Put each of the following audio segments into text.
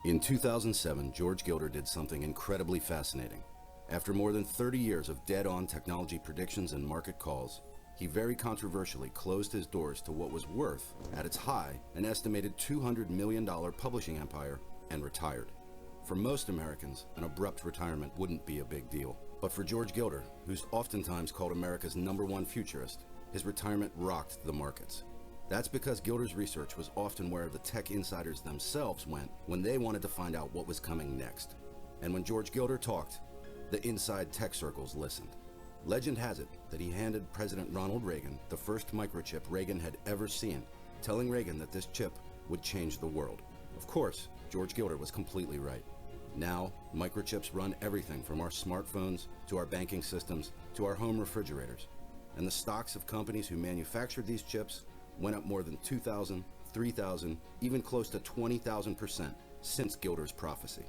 In 2007, George Gilder did something incredibly fascinating. After more than 30 years of dead-on technology predictions and market calls, he very controversially closed his doors to what was worth, at its high, an estimated $200 million publishing empire and retired. For most Americans, an abrupt retirement wouldn't be a big deal. But for George Gilder, who's oftentimes called America's #1 futurist, his retirement rocked the markets. That's because Gilder's research was often where the tech insiders themselves went when they wanted to find out what was coming next. And when George Gilder talked, the inside tech circles listened. Legend has it that he handed President Ronald Reagan the first microchip Reagan had ever seen, telling Reagan that this chip would change the world. Of course, George Gilder was completely right. Now, microchips run everything from our smartphones to our banking systems to our home refrigerators. And the stocks of companies who manufactured these chips went up more than 2,000, 3,000, even close to 20,000% since Gilder's prophecy.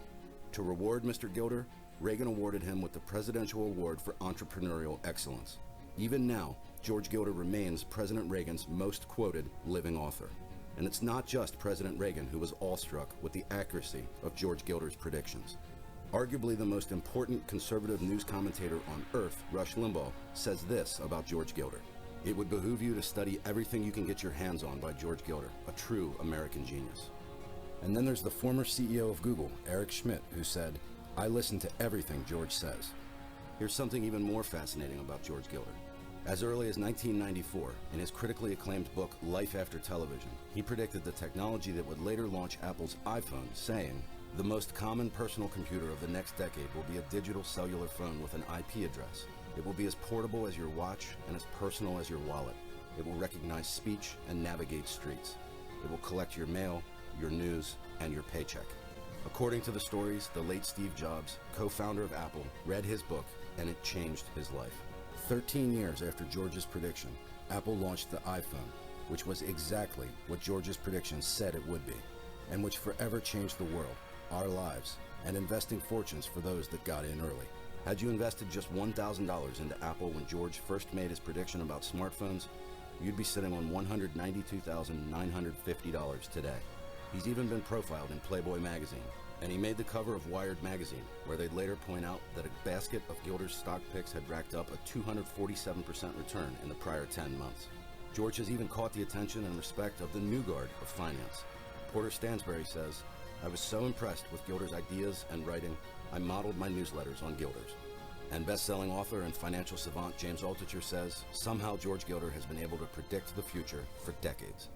To reward Mr. Gilder, Reagan awarded him with the Presidential Award for Entrepreneurial Excellence. Even now, George Gilder remains President Reagan's most quoted living author. And it's not just President Reagan who was awestruck with the accuracy of George Gilder's predictions. Arguably the most important conservative news commentator on earth, Rush Limbaugh, says this about George Gilder: "It would behoove you to study everything you can get your hands on by George Gilder, a true American genius." And then there's the former CEO of Google, Eric Schmidt, who said, "I listen to everything George says." Here's something even more fascinating about George Gilder. As early as 1994, in his critically acclaimed book, Life After Television, he predicted the technology that would later launch Apple's iPhone, saying, "The most common personal computer of the next decade will be a digital cellular phone with an IP address. It will be as portable as your watch and as personal as your wallet. It will recognize speech and navigate streets. It will collect your mail, your news, and your paycheck." According to the stories, the late Steve Jobs, co-founder of Apple, read his book and it changed his life. 13 years after George's prediction, Apple launched the iPhone, which was exactly what George's prediction said it would be, and which forever changed the world, our lives, and investing fortunes for those that got in early. Had you invested just $1,000 into Apple when George first made his prediction about smartphones, you'd be sitting on $192,950 today. He's even been profiled in Playboy magazine, and he made the cover of Wired magazine, where they'd later point out that a basket of Gilder's stock picks had racked up a 247% return in the prior 10 months. George has even caught the attention and respect of the new guard of finance. Porter Stansberry says, "I was so impressed with Gilder's ideas and writing, I modeled my newsletters on Gilder's." And best-selling author and financial savant James Altucher says, "Somehow George Gilder has been able to predict the future for decades."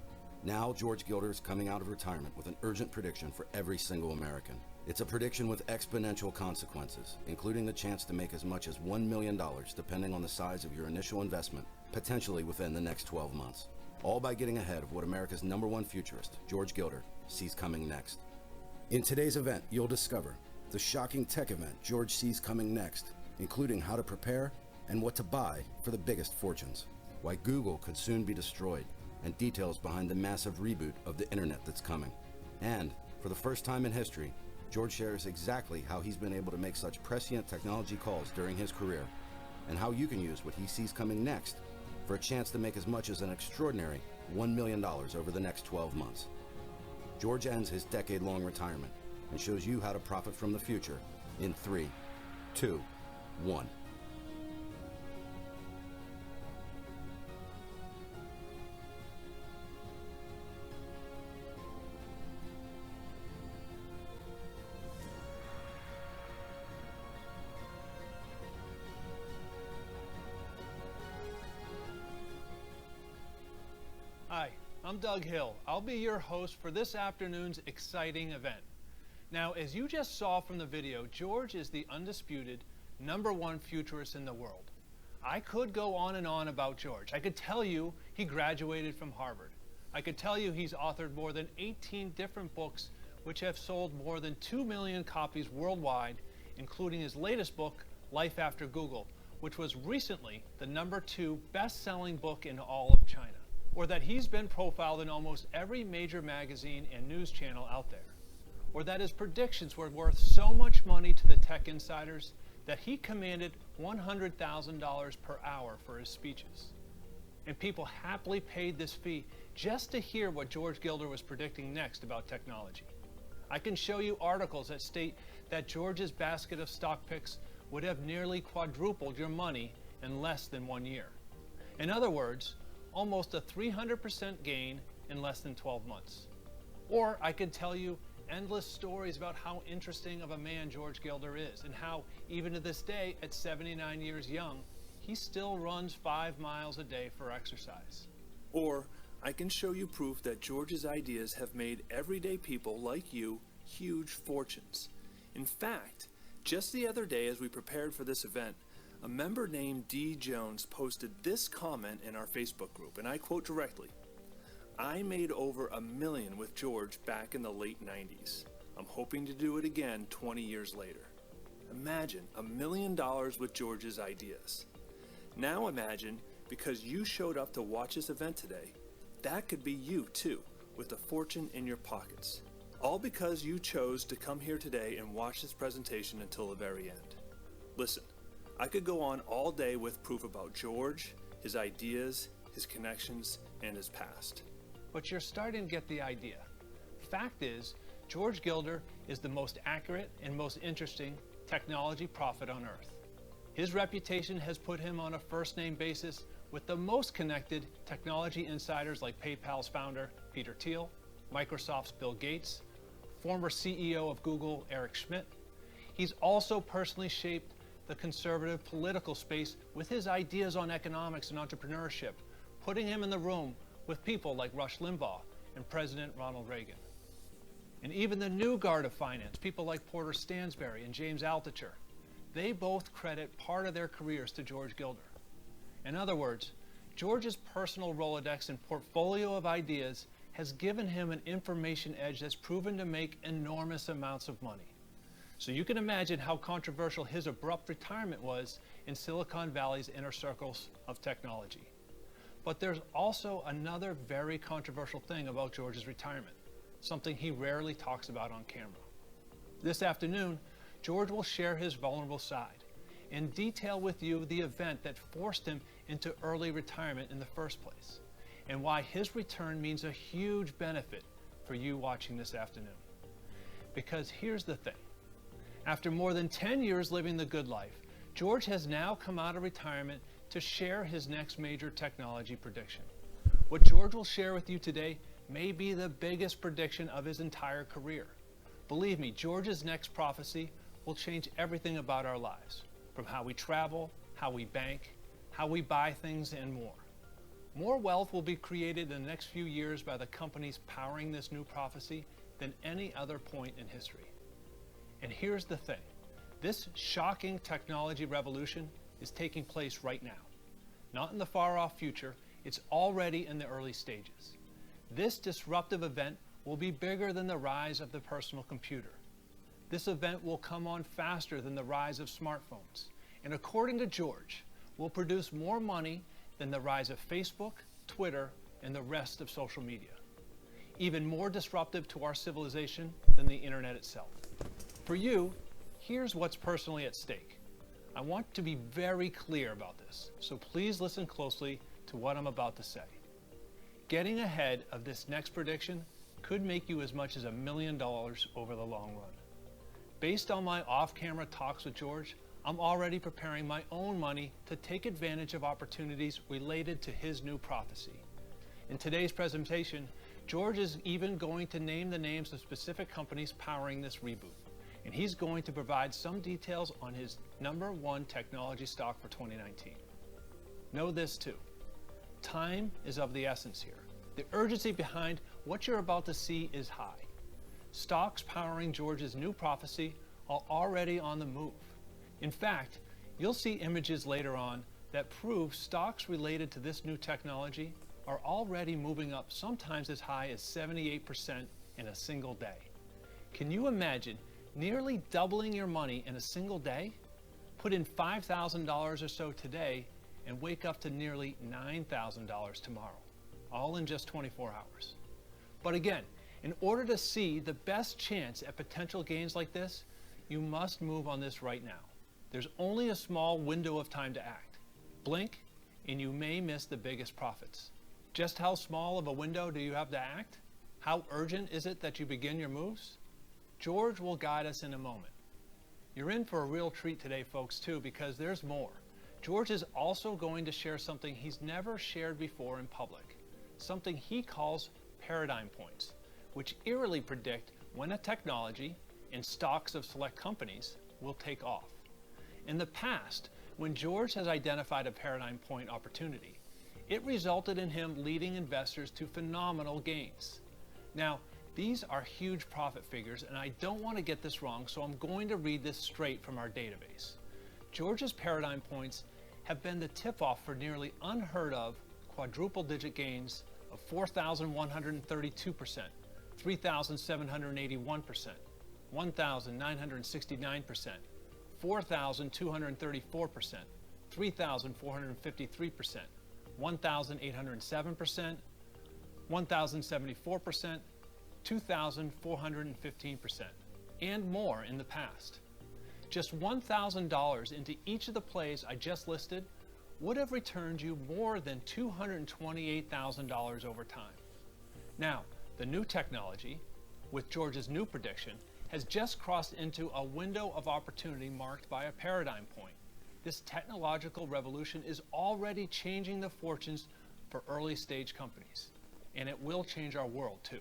Now, George Gilder is coming out of retirement with an urgent prediction for every single American. It's a prediction with exponential consequences, including the chance to make as much as $1 million, depending on the size of your initial investment, potentially within the next 12 months. All by getting ahead of what America's #1 futurist, George Gilder, sees coming next. In today's event, you'll discover the shocking tech event George sees coming next, including how to prepare and what to buy for the biggest fortunes, why Google could soon be destroyed, and details behind the massive reboot of the internet that's coming. And, for the first time in history, George shares exactly how he's been able to make such prescient technology calls during his career, and how you can use what he sees coming next for a chance to make as much as an extraordinary $1 million over the next 12 months. George ends his decade-long retirement and shows you how to profit from the future in 3, 2, 1. Hi, I'm Doug Hill. I'll be your host for this afternoon's exciting event. Now, as you just saw from the video, George is the undisputed #1 futurist in the world. I could go on and on about George. I could tell you he graduated from Harvard. I could tell you he's authored more than 18 different books which have sold more than 2 million copies worldwide, including his latest book, Life After Google, which was recently the #2 best-selling book in all of China. Or that he's been profiled in almost every major magazine and news channel out there. Or that his predictions were worth so much money to the tech insiders that he commanded $100,000 per hour for his speeches. And people happily paid this fee just to hear what George Gilder was predicting next about technology. I can show you articles that state that George's basket of stock picks would have nearly quadrupled your money in less than 1 year. In other words, almost a 300% gain in less than 12 months. Or I could tell you endless stories about how interesting of a man George Gilder is, and how even to this day, at 79 years young, he still runs 5 miles a day for exercise. Or I can show you proof that George's ideas have made everyday people like you huge fortunes. In fact, just the other day as we prepared for this event, a member named D. Jones posted this comment in our Facebook group, and I quote directly, "I made over $1 million with George back in the late 90s. I'm hoping to do it again 20 years later." Imagine $1 million with George's ideas. Now imagine, because you showed up to watch this event today, that could be you too, with a fortune in your pockets. All because you chose to come here today and watch this presentation until the very end. Listen, I could go on all day with proof about George, his ideas, his connections, and his past. But you're starting to get the idea. Fact is, George Gilder is the most accurate and most interesting technology prophet on earth. His reputation has put him on a first-name basis with the most connected technology insiders like PayPal's founder, Peter Thiel, Microsoft's Bill Gates, former CEO of Google, Eric Schmidt. He's also personally shaped the conservative political space with his ideas on economics and entrepreneurship, putting him in the room with people like Rush Limbaugh and President Ronald Reagan. And even the new guard of finance, people like Porter Stansberry and James Altucher, they both credit part of their careers to George Gilder. In other words, George's personal Rolodex and portfolio of ideas has given him an information edge that's proven to make enormous amounts of money. So you can imagine how controversial his abrupt retirement was in Silicon Valley's inner circles of technology. But there's also another very controversial thing about George's retirement, something he rarely talks about on camera. This afternoon, George will share his vulnerable side and detail with you the event that forced him into early retirement in the first place, and why his return means a huge benefit for you watching this afternoon. Because here's the thing. After more than 10 years living the good life, George has now come out of retirement to share his next major technology prediction. What George will share with you today may be the biggest prediction of his entire career. Believe me, George's next prophecy will change everything about our lives, from how we travel, how we bank, how we buy things, and more. More wealth will be created in the next few years by the companies powering this new prophecy than any other point in history. And here's the thing. This shocking technology revolution is taking place right now. Not in the far-off future, it's already in the early stages. This disruptive event will be bigger than the rise of the personal computer. This event will come on faster than the rise of smartphones, and according to George, will produce more money than the rise of Facebook, Twitter, and the rest of social media. Even more disruptive to our civilization than the internet itself. For you, here's what's personally at stake. I want to be very clear about this, so please listen closely to what I'm about to say. Getting ahead of this next prediction could make you as much as $1 million over the long run. Based on my off-camera talks with George, I'm already preparing my own money to take advantage of opportunities related to his new prophecy. In today's presentation, George is even going to name the names of specific companies powering this reboot. And he's going to provide some details on his #1 technology stock for 2019. Know this too. Time is of the essence here. The urgency behind what you're about to see is high. Stocks powering George's new prophecy are already on the move. In fact, you'll see images later on that prove stocks related to this new technology are already moving up sometimes as high as 78% in a single day. Can you imagine nearly doubling your money in a single day? Put in $5,000 or so today and wake up to nearly $9,000 tomorrow, all in just 24 hours. But again, in order to see the best chance at potential gains like this, you must move on this right now. There's only a small window of time to act. Blink, and you may miss the biggest profits. Just how small of a window do you have to act? How urgent is it that you begin your moves? George will guide us in a moment. You're in for a real treat today, folks, too, because there's more. George is also going to share something he's never shared before in public, something he calls paradigm points, which eerily predict when a technology and stocks of select companies will take off. In the past, when George has identified a paradigm point opportunity, it resulted in him leading investors to phenomenal gains. Now, these are huge profit figures, and I don't want to get this wrong, so I'm going to read this straight from our database. George's paradigm points have been the tip-off for nearly unheard of quadruple-digit gains of 4,132%, 3,781%, 1,969%, 4,234%, 3,453%, 1,807%, 1,074%, 2,415%, and more in the past. Just $1,000 into each of the plays I just listed would have returned you more than $228,000 over time. Now, the new technology, with George's new prediction, has just crossed into a window of opportunity marked by a paradigm point. This technological revolution is already changing the fortunes for early stage companies, and it will change our world too.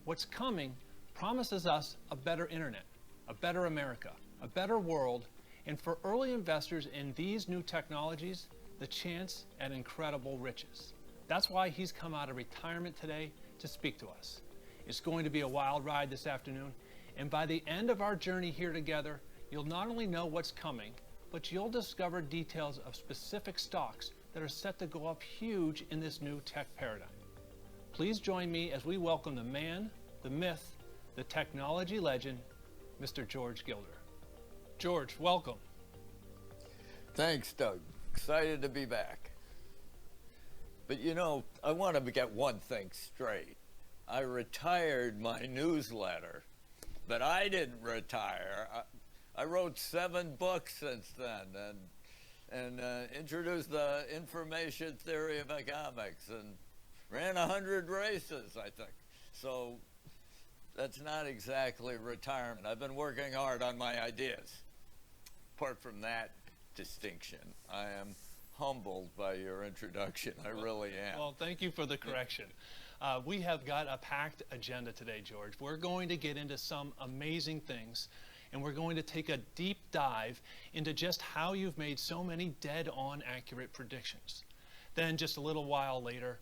What's coming promises us a better internet, a better America, a better world, and for early investors in these new technologies, the chance at incredible riches. That's why he's come out of retirement today to speak to us. It's going to be a wild ride this afternoon, and by the end of our journey here together, you'll not only know what's coming, but you'll discover details of specific stocks that are set to go up huge in this new tech paradigm. Please join me as we welcome the man, the myth, the technology legend, Mr. George Gilder. George, welcome. Thanks, Doug. Excited to be back. But you know, I want to get one thing straight. I retired my newsletter, but I didn't retire. I wrote 7 books since then and introduced the information theory of economics and ran 100 races, I think. So that's not exactly retirement. I've been working hard on my ideas. Apart from that distinction, I am humbled by your introduction. I really am. Well, thank you for the correction. We have got a packed agenda today, George. We're going to get into some amazing things, and we're going to take a deep dive into just how you've made so many dead-on accurate predictions. Then just a little while later,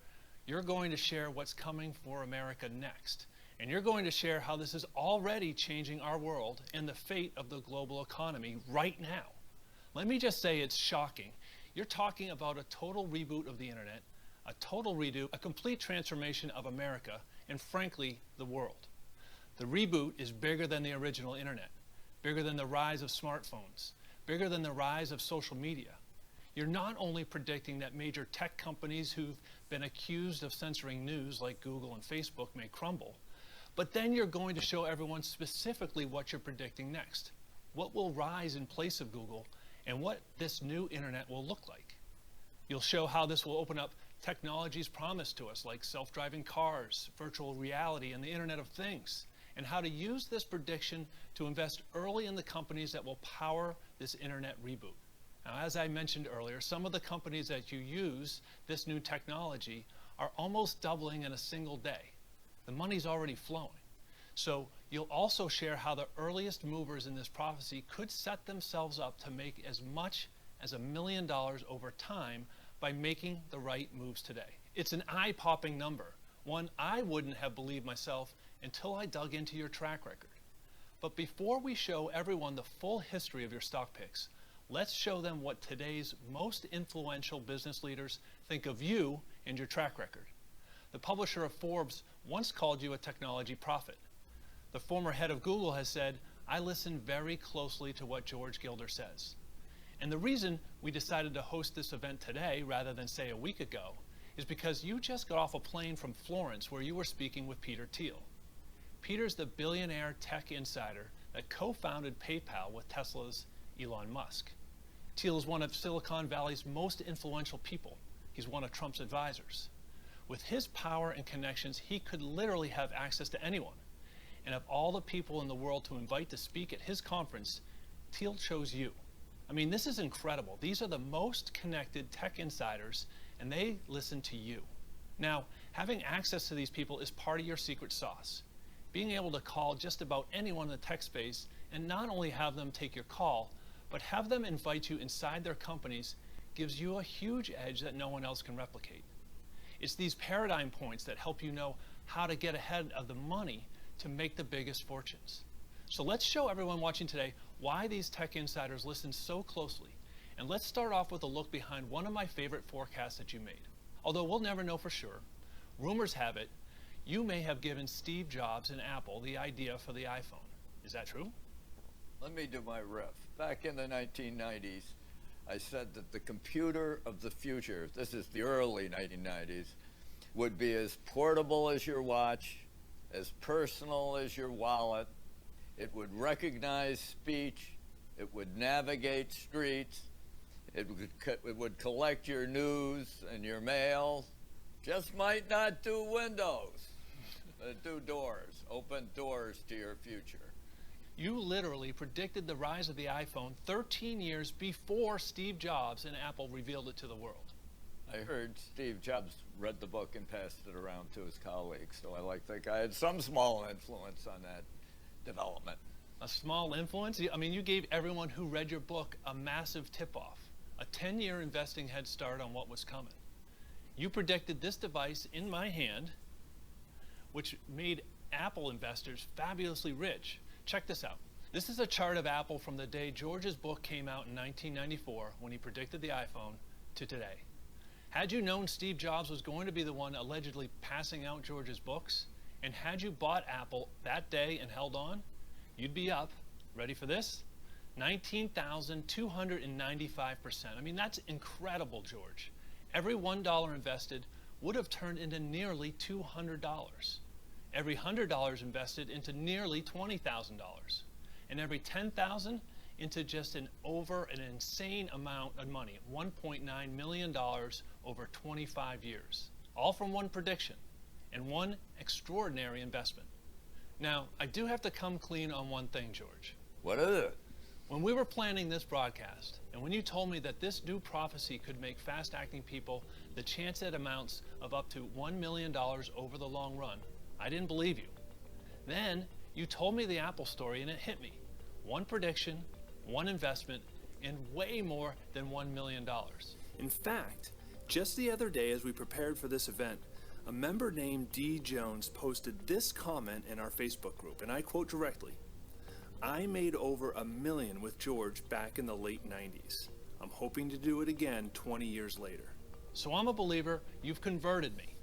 you're going to share what's coming for America next. And you're going to share how this is already changing our world and the fate of the global economy right now. Let me just say it's shocking. You're talking about a total reboot of the internet, a total redo, a complete transformation of America, and frankly, the world. The reboot is bigger than the original internet, bigger than the rise of smartphones, bigger than the rise of social media. You're not only predicting that major tech companies who've been accused of censoring news like Google and Facebook may crumble, but then you're going to show everyone specifically what you're predicting next, what will rise in place of Google, and what this new internet will look like. You'll show how this will open up technologies promised to us like self-driving cars, virtual reality, and the Internet of Things, and how to use this prediction to invest early in the companies that will power this internet reboot. Now, as I mentioned earlier, some of the companies that you use this new technology are almost doubling in a single day. The money's already flowing. So you'll also share how the earliest movers in this prophecy could set themselves up to make as much as $1 million over time by making the right moves today. It's an eye-popping number, one I wouldn't have believed myself until I dug into your track record. But before we show everyone the full history of your stock picks, let's show them what today's most influential business leaders think of you and your track record. The publisher of Forbes once called you a technology prophet. The former head of Google has said, I listen very closely to what George Gilder says. And the reason we decided to host this event today rather than say a week ago is because you just got off a plane from Florence where you were speaking with Peter Thiel. Peter's the billionaire tech insider that co-founded PayPal with Tesla's Elon Musk. Thiel is one of Silicon Valley's most influential people. He's one of Trump's advisors. With his power and connections, he could literally have access to anyone. And of all the people in the world to invite to speak at his conference, Thiel chose you. I mean, this is incredible. These are the most connected tech insiders, and they listen to you. Now, having access to these people is part of your secret sauce. Being able to call just about anyone in the tech space and not only have them take your call, but have them invite you inside their companies gives you a huge edge that no one else can replicate. It's these paradigm points that help you know how to get ahead of the money to make the biggest fortunes. So let's show everyone watching today why these tech insiders listen so closely. And let's start off with a look behind one of my favorite forecasts that you made. Although we'll never know for sure, rumors have it you may have given Steve Jobs and Apple the idea for the iPhone. Is that true? Let me do my riff. Back in the 1990s, I said that the computer of the future, this is the early 1990s, would be as portable as your watch, as personal as your wallet. It would recognize speech. It would navigate streets. It would collect your news and your mail. Just might not do windows. Do doors, open doors to your future. You literally predicted the rise of the iPhone 13 years before Steve Jobs and Apple revealed it to the world. I heard Steve Jobs read the book and passed it around to his colleagues, so I like to think I had some small influence on that development. A small influence? I mean, you gave everyone who read your book a massive tip-off, a 10-year investing head start on what was coming. You predicted this device in my hand, which made Apple investors fabulously rich. Check this out. This is a chart of Apple from the day George's book came out in 1994 when he predicted the iPhone to today. Had you known Steve Jobs was going to be the one allegedly passing out George's books, and had you bought Apple that day and held on, you'd be up, ready for this? 19,295%. I mean, that's incredible, George. Every $1 invested would have turned into nearly $200. Every $100 invested into nearly $20,000. And every $10,000 into just an insane amount of money, $1.9 million over 25 years. All from one prediction and one extraordinary investment. Now, I do have to come clean on one thing, George. What is it? When we were planning this broadcast, and when you told me that this new prophecy could make fast-acting people the chance at amounts of up to $1 million over the long run, I didn't believe you. Then you told me the Apple story and it hit me. One prediction, one investment, and way more than $1 million. In fact, just the other day as we prepared for this event, a member named D. Jones posted this comment in our Facebook group, and I quote directly, "I made over $1 million with George back in the late 90s. I'm hoping to do it again 20 years later." So I'm a believer, you've converted me.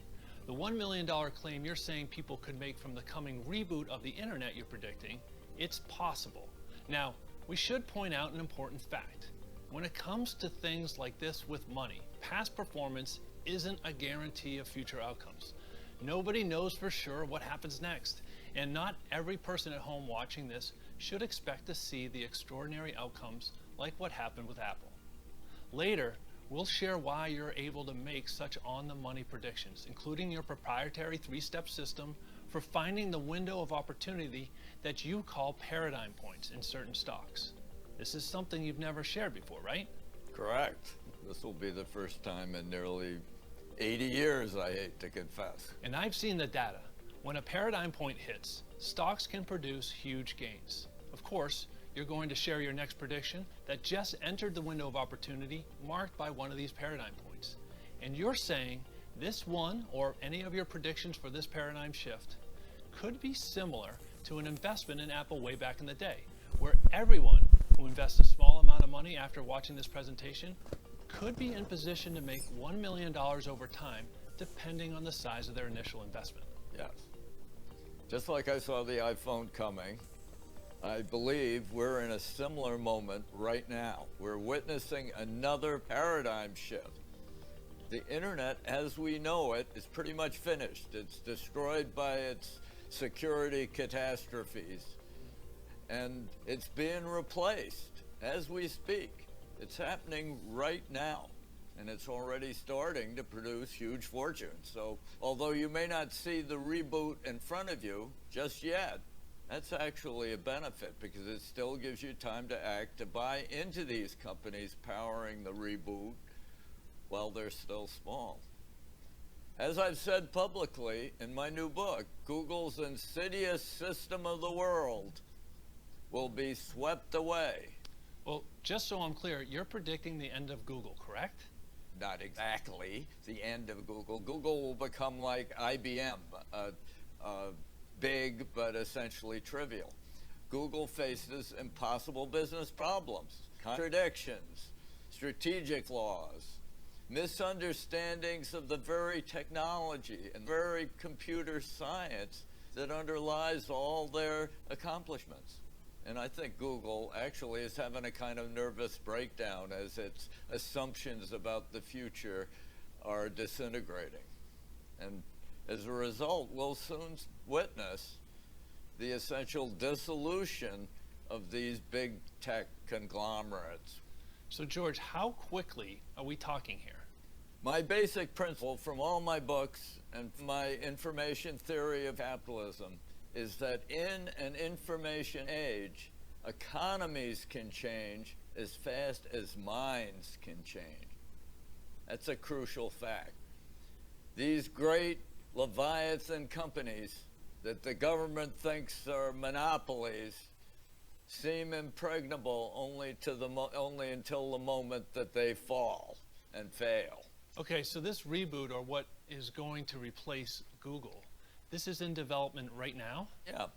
The $1 million claim you're saying people could make from the coming reboot of the internet you're predicting, it's possible. Now, we should point out an important fact. When it comes to things like this with money, past performance isn't a guarantee of future outcomes. Nobody knows for sure what happens next, and not every person at home watching this should expect to see the extraordinary outcomes like what happened with Apple. Later, we'll share why you're able to make such on-the-money predictions, including your proprietary three-step system for finding the window of opportunity that you call paradigm points in certain stocks. This is something you've never shared before, right? Correct. This will be the first time in nearly 80 years, I hate to confess. And I've seen the data. When a paradigm point hits, stocks can produce huge gains. Of course, you're going to share your next prediction that just entered the window of opportunity marked by one of these paradigm points. And you're saying this one or any of your predictions for this paradigm shift could be similar to an investment in Apple way back in the day, where everyone who invests a small amount of money after watching this presentation could be in position to make $1 million over time, depending on the size of their initial investment. Yes. Just like I saw the iPhone coming, I believe we're in a similar moment right now. We're witnessing another paradigm shift. The internet, as we know it, is pretty much finished. It's destroyed by its security catastrophes, and it's being replaced as we speak. It's happening right now, and it's already starting to produce huge fortunes. So although you may not see the reboot in front of you just yet, That's actually a benefit because it still gives you time to act, to buy into these companies powering the reboot while they're still small. As I've said publicly in my new book, Google's insidious system of the world will be swept away. Well, just so I'm clear, you're predicting the end of Google, correct? Not exactly the end of Google. Google will become like IBM, big but essentially trivial. Google faces impossible business problems, contradictions, strategic flaws, misunderstandings of the very technology and very computer science that underlies all their accomplishments. And I think Google actually is having a kind of nervous breakdown as its assumptions about the future are disintegrating. And as a result, we'll soon witness the essential dissolution of these big tech conglomerates. So, George, how quickly are we talking here? My basic principle from all my books and my information theory of capitalism is that in an information age, economies can change as fast as minds can change. That's a crucial fact. These great Leviathan companies that the government thinks are monopolies seem impregnable only until the moment that they fall and fail. Okay, so this reboot, or what is going to replace Google, this is in development right now? Yeah,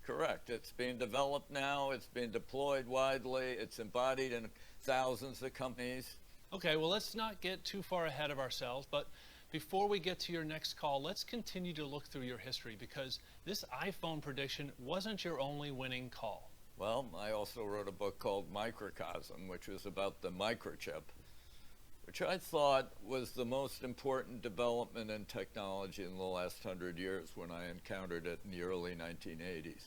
correct. It's being developed now. It's being deployed widely. It's embodied in thousands of companies. Okay, well, let's not get too far ahead of ourselves, but before we get to your next call, let's continue to look through your history, because this iPhone prediction wasn't your only winning call. Well, I also wrote a book called Microcosm, which was about the microchip, which I thought was the most important development in technology in the last 100 years when I encountered it in the early 1980s.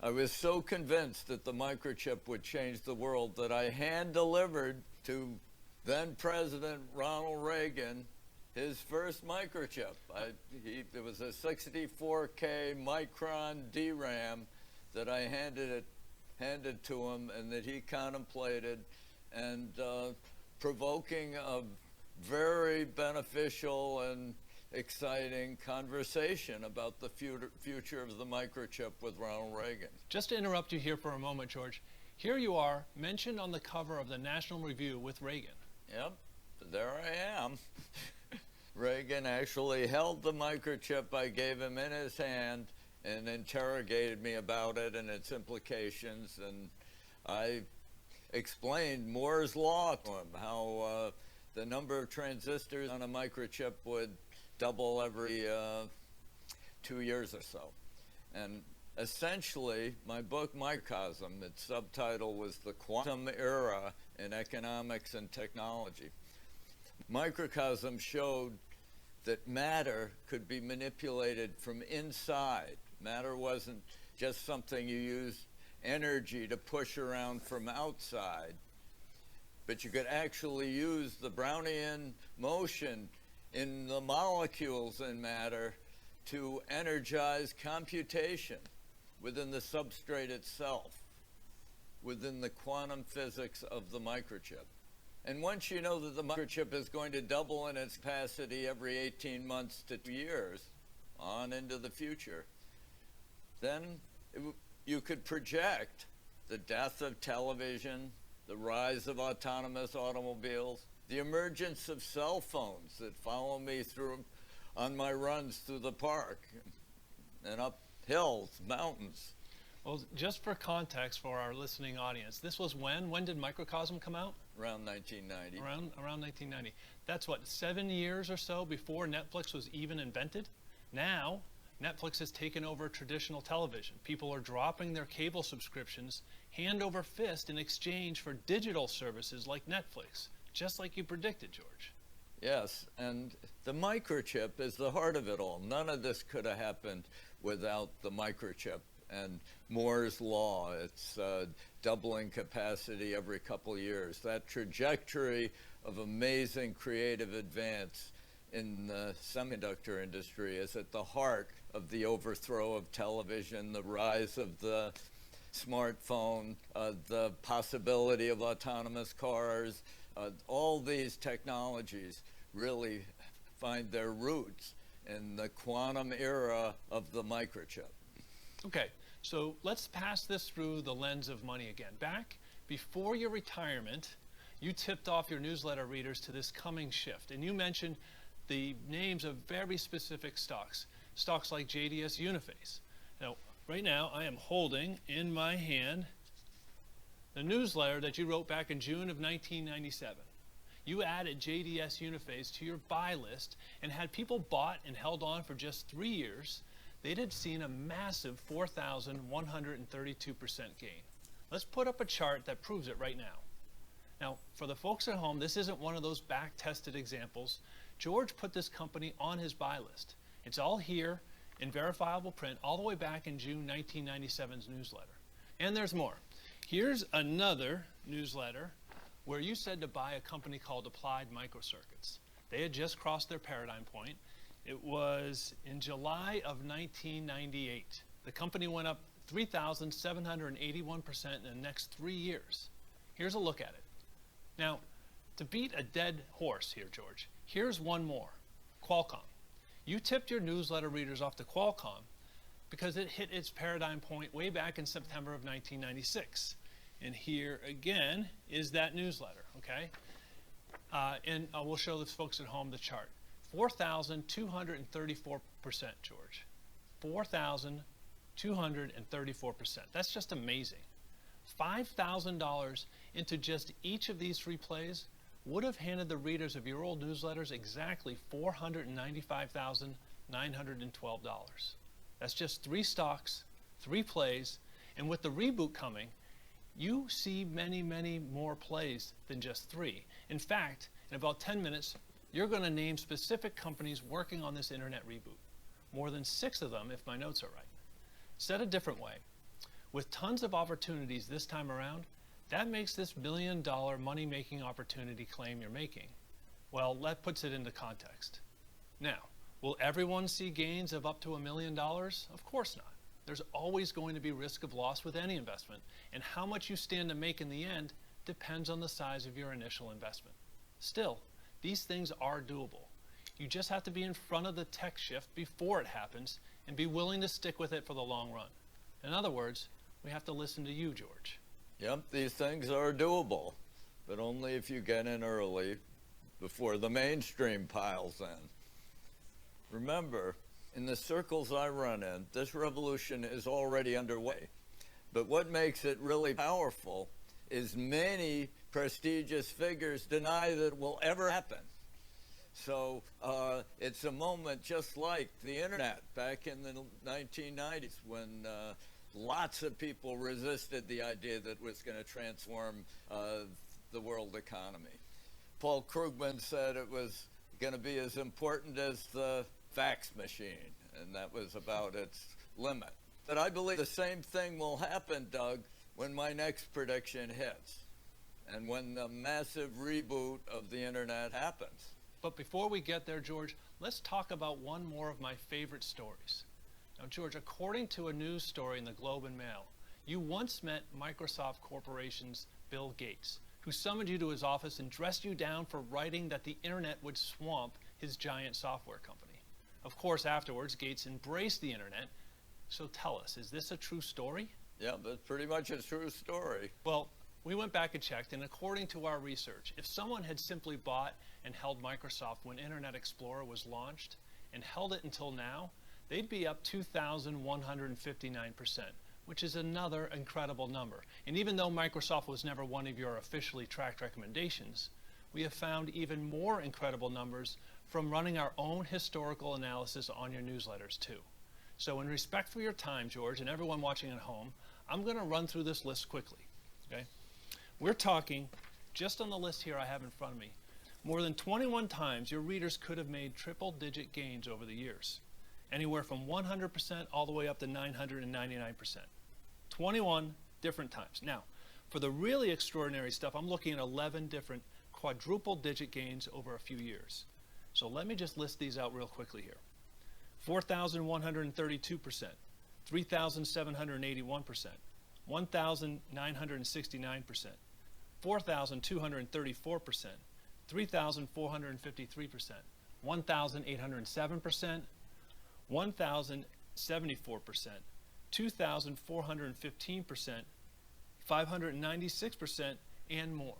I was so convinced that the microchip would change the world that I hand-delivered to then-President Ronald Reagan his first microchip. It was a 64K Micron DRAM that I handed to him and that he contemplated, and provoking a very beneficial and exciting conversation about the future of the microchip with Ronald Reagan. Just to interrupt you here for a moment, George, here you are, mentioned on the cover of the National Review with Reagan. Yep, there I am. Reagan actually held the microchip I gave him in his hand and interrogated me about it and its implications, and I explained Moore's law to him, how the number of transistors on a microchip would double every 2 years or so. And essentially, my book, Microcosm, its subtitle was The Quantum Era in Economics and Technology. Microcosm showed that matter could be manipulated from inside. Matter wasn't just something you used energy to push around from outside, but you could actually use the Brownian motion in the molecules in matter to energize computation within the substrate itself, within the quantum physics of the microchip. And once you know that the microchip is going to double in its capacity every 18 months to 2 years on into the future, then you could project the death of television, the rise of autonomous automobiles, the emergence of cell phones that follow me through on my runs through the park and up hills, mountains. Well, just for context for our listening audience, this was when? When did Microcosm come out? Around 1990. Around 1990. That's what, 7 years or so before Netflix was even invented? Now, Netflix has taken over traditional television. People are dropping their cable subscriptions hand over fist in exchange for digital services like Netflix, just like you predicted, George. Yes, and the microchip is the heart of it all. None of this could have happened without the microchip and Moore's law. It's doubling capacity every couple years. That trajectory of amazing creative advance in the semiconductor industry is at the heart of the overthrow of television, the rise of the smartphone, the possibility of autonomous cars. All these technologies really find their roots in the quantum era of the microchip. Okay, so let's pass this through the lens of money again. Back before your retirement, you tipped off your newsletter readers to this coming shift, and you mentioned the names of very specific stocks like JDS Uniphase. Now, right now, I am holding in my hand the newsletter that you wrote back in June of 1997. You added JDS Uniphase to your buy list and had people bought and held on for just 3 years. They'd had seen a massive 4,132% gain. Let's put up a chart that proves it right now. Now, for the folks at home, this isn't one of those back-tested examples. George put this company on his buy list. It's all here in verifiable print all the way back in June 1997's newsletter. And there's more. Here's another newsletter where you said to buy a company called Applied Microcircuits. They had just crossed their paradigm point. It was in July of 1998. The company went up 3,781% in the next 3 years. Here's a look at it. Now, to beat a dead horse here, George, here's one more, Qualcomm. You tipped your newsletter readers off to Qualcomm because it hit its paradigm point way back in September of 1996. And here again is that newsletter, okay? And we'll show the folks at home the chart. 4,234%, George. 4,234%. That's just amazing. $5,000 into just each of these 3 plays would have handed the readers of your old newsletters exactly $495,912. That's just 3 stocks, 3 plays, and with the reboot coming, you see many, many more plays than just 3. In fact, in about 10 minutes, you're going to name specific companies working on this internet reboot. More than 6 of them, if my notes are right. Said a different way, with tons of opportunities this time around, that makes this $1 million money-making opportunity claim you're making. Well, that puts it into context. Now, will everyone see gains of up to $1 million? Of course not. There's always going to be risk of loss with any investment, and how much you stand to make in the end depends on the size of your initial investment. Still, these things are doable. You just have to be in front of the tech shift before it happens and be willing to stick with it for the long run. In other words, we have to listen to you, George. Yep, these things are doable, but only if you get in early before the mainstream piles in. Remember, in the circles I run in, this revolution is already underway. But what makes it really powerful is many prestigious figures deny that it will ever happen. So it's a moment just like the internet back in the 1990s when lots of people resisted the idea that it was going to transform the world economy. Paul Krugman said it was going to be as important as the fax machine, and that was about its limit. But I believe the same thing will happen, Doug, when my next prediction hits and when the massive reboot of the internet happens. But before we get there, George, let's talk about one more of my favorite stories. Now, George, according to a news story in the Globe and Mail, you once met Microsoft Corporation's Bill Gates, who summoned you to his office and dressed you down for writing that the internet would swamp his giant software company. Of course, afterwards, Gates embraced the internet. So tell us, is this a true story? Yeah, that's pretty much a true story. Well, we went back and checked, and according to our research, if someone had simply bought and held Microsoft when Internet Explorer was launched and held it until now, they'd be up 2,159%, which is another incredible number. And even though Microsoft was never one of your officially tracked recommendations, we have found even more incredible numbers from running our own historical analysis on your newsletters too. So in respect for your time, George, and everyone watching at home, I'm going to run through this list quickly. Okay? We're talking, just on the list here I have in front of me, more than 21 times your readers could have made triple-digit gains over the years, anywhere from 100% all the way up to 999%. 21 different times. Now, for the really extraordinary stuff, I'm looking at 11 different quadruple-digit gains over a few years. So let me just list these out real quickly here. 4,132%, 3,781%, 1,969%, 4,234%, 3,453%, 1,807%, 1,074%, 2,415%, 596%, and more.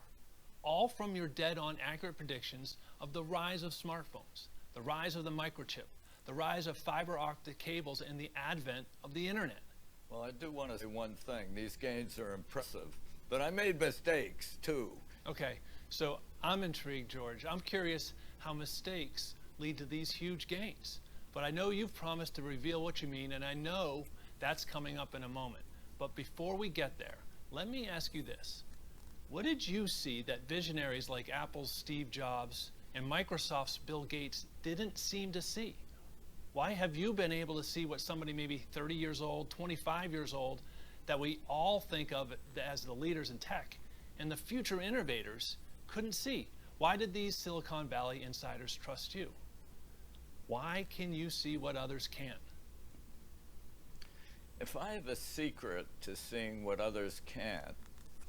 All from your dead-on accurate predictions of the rise of smartphones, the rise of the microchip, the rise of fiber optic cables, and the advent of the internet. Well, I do want to say one thing. These gains are impressive, but I made mistakes too. Okay, so I'm intrigued, George. I'm curious how mistakes lead to these huge gains. But I know you've promised to reveal what you mean, and I know that's coming up in a moment. But before we get there, let me ask you this. What did you see that visionaries like Apple's Steve Jobs and Microsoft's Bill Gates didn't seem to see? Why have you been able to see what somebody maybe 30 years old, 25 years old, that we all think of as the leaders in tech, and the future innovators couldn't see? Why did these Silicon Valley insiders trust you? Why can you see what others can't? If I have a secret to seeing what others can't,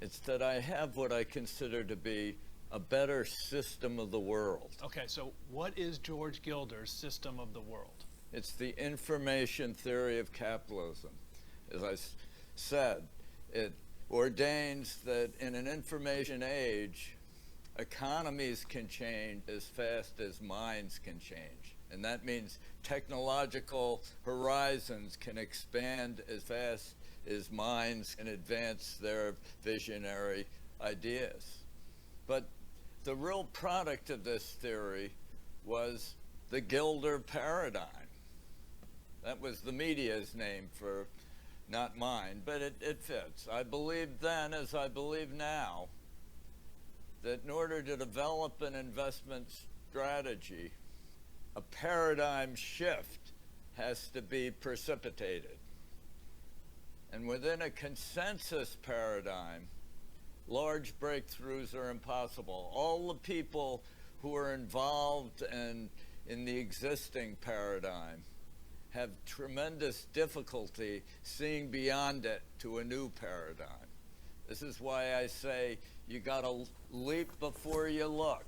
it's that I have what I consider to be a better system of the world. Okay, so what is George Gilder's system of the world? It's the information theory of capitalism. As I said, it ordains that in an information age, economies can change as fast as minds can change. And that means technological horizons can expand as fast as minds can advance their visionary ideas. But the real product of this theory was the gilder paradigm. That was the media's name for, not mine, but it fits. I believed then, as I believe now, that in order to develop an investment strategy, a paradigm shift has to be precipitated. And within a consensus paradigm, large breakthroughs are impossible. All the people who are involved in the existing paradigm have tremendous difficulty seeing beyond it to a new paradigm. This is why I say you gotta leap before you look.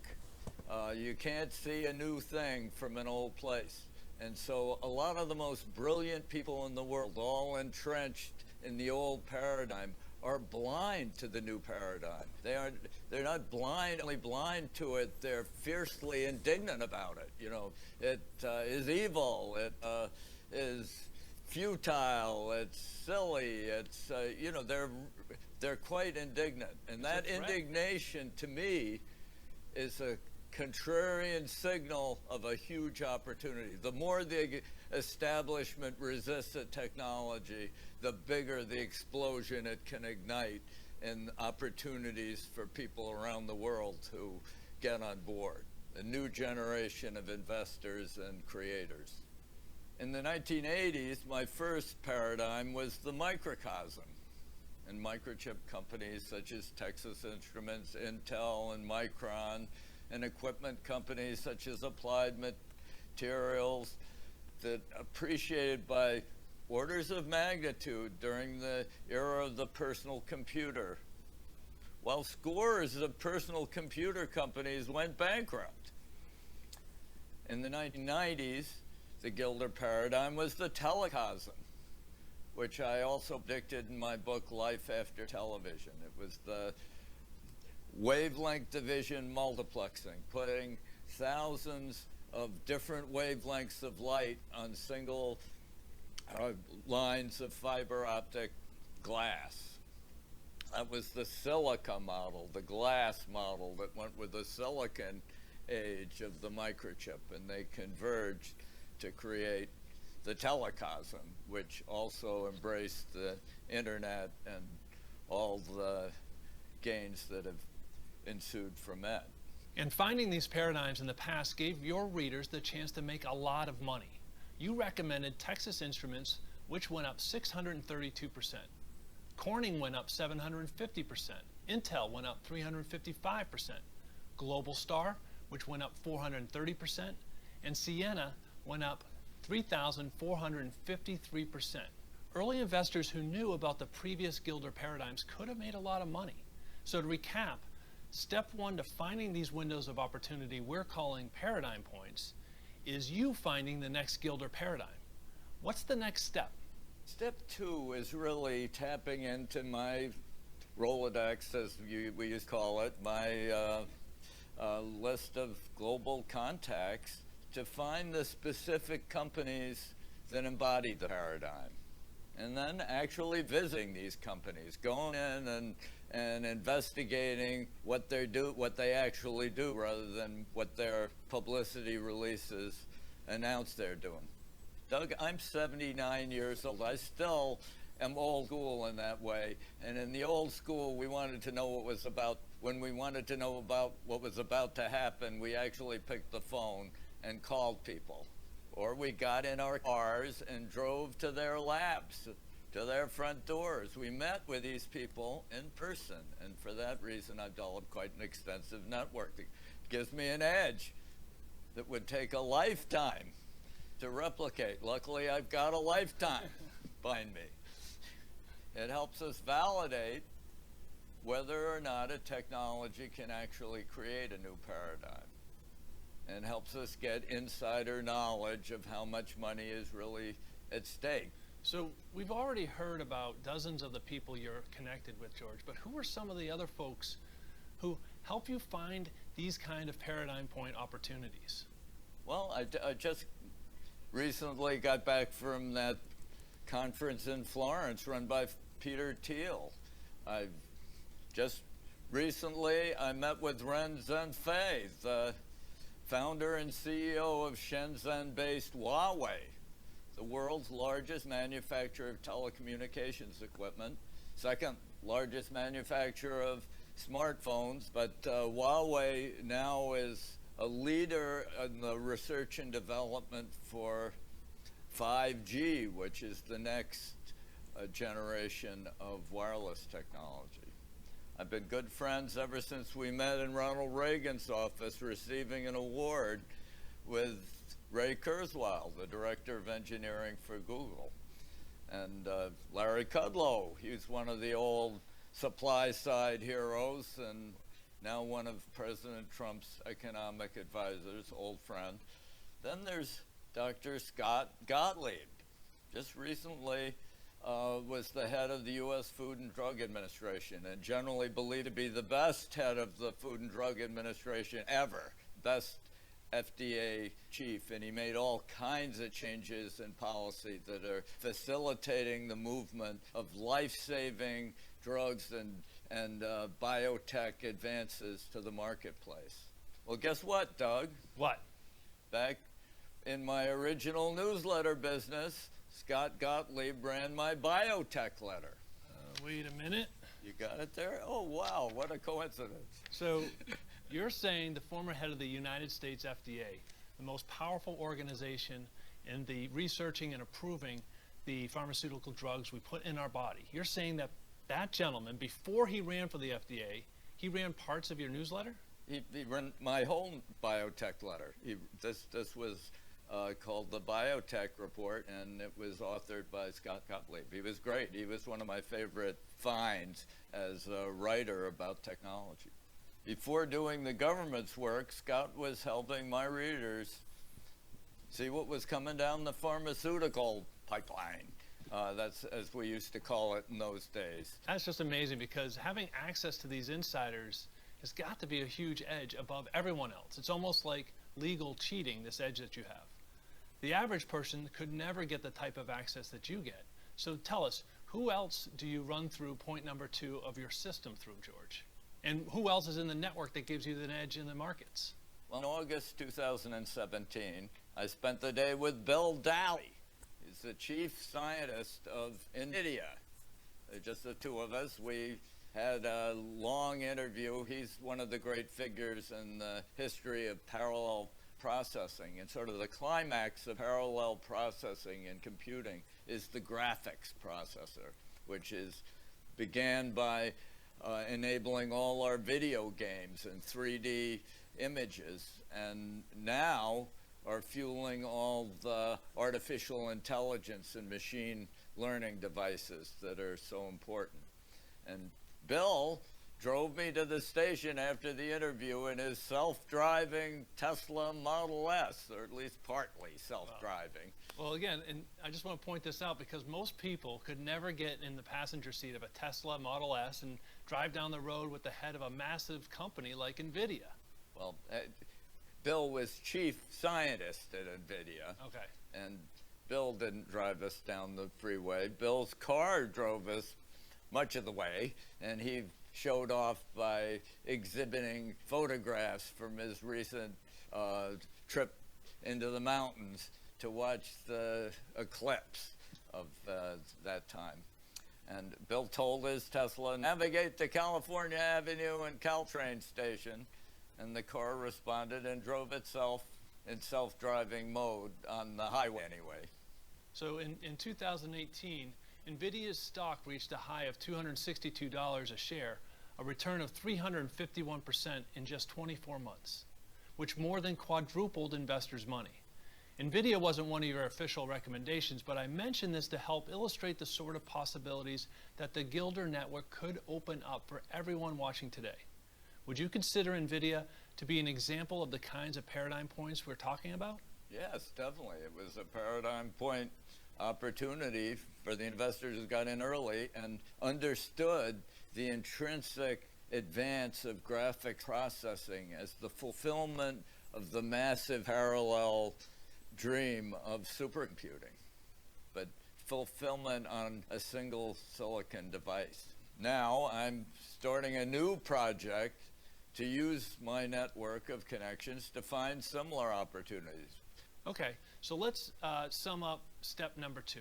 You can't see a new thing from an old place. And so a lot of the most brilliant people in the world, all entrenched in the old paradigm, are blind to the new paradigm. They're not only blind to it, they're fiercely indignant about it. You know, it is evil, it is futile, it's silly, it's, you know, they're quite indignant. And that indignation, to me, is a contrarian signal of a huge opportunity. The more the establishment resists a technology, the bigger the explosion it can ignite and opportunities for people around the world to get on board. A new generation of investors and creators. In the 1980s, my first paradigm was the microcosm. And microchip companies such as Texas Instruments, Intel, and Micron, and equipment companies such as Applied Materials that appreciated by orders of magnitude during the era of the personal computer, while scores of personal computer companies went bankrupt. In the 1990s, the gilder paradigm was the telecosm, which I also predicted in my book, Life After Television. It was the wavelength division multiplexing, putting thousands of different wavelengths of light on single lines of fiber optic glass. That was the silica model, the glass model that went with the silicon age of the microchip, and they converged to create the telecosm, which also embraced the internet and all the gains that have ensued from it. And finding these paradigms in the past gave your readers the chance to make a lot of money. You recommended Texas Instruments, which went up 632%. Corning went up 750%. Intel went up 355%. Global Star, which went up 430%. and Sienna went up 3,453%. Early investors who knew about the previous gilder paradigms could have made a lot of money. So to recap, step one to finding these windows of opportunity we're calling paradigm points is you finding the next gilder paradigm. What's the next step? Step two is really tapping into my Rolodex, as we used to call it, my list of global contacts to find the specific companies that embody the paradigm. And then actually visiting these companies, going in and investigating what they actually do, rather than what their publicity releases announce they're doing. Doug, I'm 79 years old. I still am old school in that way. And in the old school, we wanted to know what was about. When we wanted to know about what was about to happen, we actually picked the phone and called people. Or we got in our cars and drove to their labs, to their front doors. We met with these people in person, and for that reason, I've developed quite an extensive network that gives me an edge that would take a lifetime to replicate. Luckily, I've got a lifetime behind me. It helps us validate whether or not a technology can actually create a new paradigm, and helps us get insider knowledge of how much money is really at stake. So we've already heard about dozens of the people you're connected with, George, but who are some of the other folks who help you find these kind of paradigm point opportunities? Well, I just recently got back from that conference in Florence run by Peter Thiel. I met with Ren Zhengfei, the founder and CEO of Shenzhen-based Huawei, the world's largest manufacturer of telecommunications equipment, second largest manufacturer of smartphones, but Huawei now is a leader in the research and development for 5G, which is the next generation of wireless technology. I've been good friends ever since we met in Ronald Reagan's office receiving an award with Ray Kurzweil, the director of engineering for Google. And Larry Kudlow, he's one of the old supply side heroes and now one of President Trump's economic advisors, old friend. Then there's Dr. Scott Gottlieb. Just recently was the head of the U.S. Food and Drug Administration, and generally believed to be the best head of the Food and Drug Administration ever, best FDA chief, and he made all kinds of changes in policy that are facilitating the movement of life-saving drugs and biotech advances to the marketplace. Well, guess what, Doug? What? Back in my original newsletter business, Scott Gottlieb ran my biotech letter. Wait a minute. You got it there? Oh, wow, what a coincidence. So you're saying the former head of the United States FDA, the most powerful organization in the researching and approving the pharmaceutical drugs we put in our body, you're saying that that gentleman, before he ran for the FDA, he ran parts of your newsletter? He ran my whole biotech letter. This was called the Biotech Report, and it was authored by Scott Gottlieb. He was great. He was one of my favorite finds as a writer about technology. Before doing the government's work, Scott was helping my readers see what was coming down the pharmaceutical pipeline. That's as we used to call it in those days. That's just amazing, because having access to these insiders has got to be a huge edge above everyone else. It's almost like legal cheating, this edge that you have. The average person could never get the type of access that you get. So tell us, who else do you run through point number 2 of your system through, George? And who else is in the network that gives you an edge in the markets? Well, in August 2017, I spent the day with Bill Daly. He's the chief scientist of NVIDIA. Just the two of us. We had a long interview. He's one of the great figures in the history of parallel processing, and sort of the climax of parallel processing and computing is the graphics processor, which began by enabling all our video games and 3D images, and now are fueling all the artificial intelligence and machine learning devices that are so important. And Bill drove me to the station after the interview in his self-driving Tesla Model S, or at least partly self-driving. Well, again, and I just want to point this out because most people could never get in the passenger seat of a Tesla Model S and drive down the road with the head of a massive company like NVIDIA. Well, Bill was chief scientist at NVIDIA. Okay. And Bill didn't drive us down the freeway. Bill's car drove us much of the way, and he showed off by exhibiting photographs from his recent trip into the mountains to watch the eclipse of that time. And Bill told his Tesla, navigate to California Avenue and Caltrain station, and the car responded and drove itself in self-driving mode on the highway anyway. So in 2018, NVIDIA's stock reached a high of $262 a share, a return of 351% in just 24 months, which more than quadrupled investors' money. NVIDIA wasn't one of your official recommendations, but I mentioned this to help illustrate the sort of possibilities that the Gilder network could open up for everyone watching today. Would you consider NVIDIA to be an example of the kinds of paradigm points we're talking about? Yes, definitely. It was a paradigm point opportunity for the investors who got in early and understood the intrinsic advance of graphic processing as the fulfillment of the massive parallel dream of supercomputing, but fulfillment on a single silicon device. Now I'm starting a new project to use my network of connections to find similar opportunities. Okay, so let's sum up step number 2.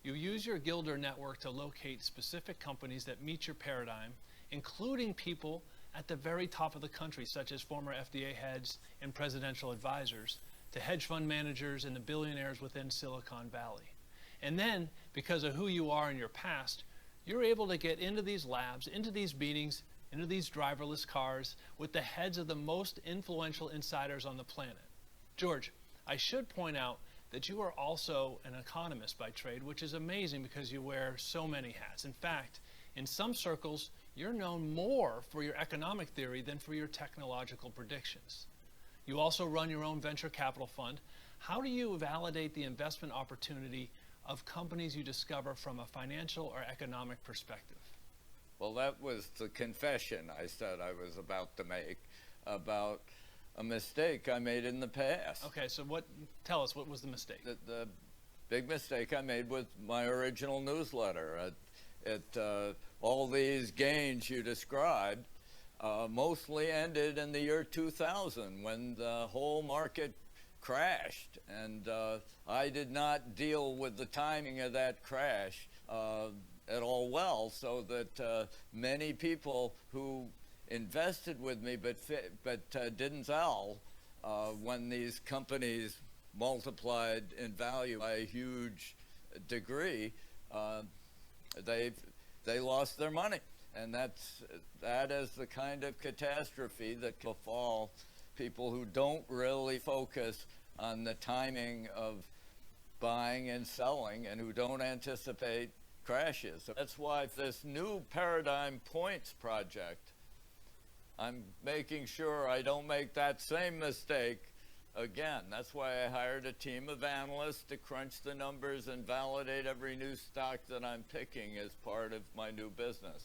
You use your Gilder network to locate specific companies that meet your paradigm, including people at the very top of the country, such as former FDA heads and presidential advisors, to hedge fund managers and the billionaires within Silicon Valley. And then, because of who you are in your past, you're able to get into these labs, into these meetings, into these driverless cars with the heads of the most influential insiders on the planet. George, I should point out that you are also an economist by trade, which is amazing because you wear so many hats. In fact, in some circles, you're known more for your economic theory than for your technological predictions. You also run your own venture capital fund. How do you validate the investment opportunity of companies you discover from a financial or economic perspective? Well, that was the confession I said I was about to make about a mistake I made in the past. Okay, so tell us, what was the mistake? The big mistake I made with my original newsletter. All these gains you described mostly ended in the year 2000 when the whole market crashed. And I did not deal with the timing of that crash at all well, so that many people who invested with me but didn't sell when these companies multiplied in value by a huge degree, they lost their money. And that is the kind of catastrophe that can befall people who don't really focus on the timing of buying and selling and who don't anticipate crashes. So that's why this new Paradigm Points project, I'm making sure I don't make that same mistake again. That's why I hired a team of analysts to crunch the numbers and validate every new stock that I'm picking as part of my new business.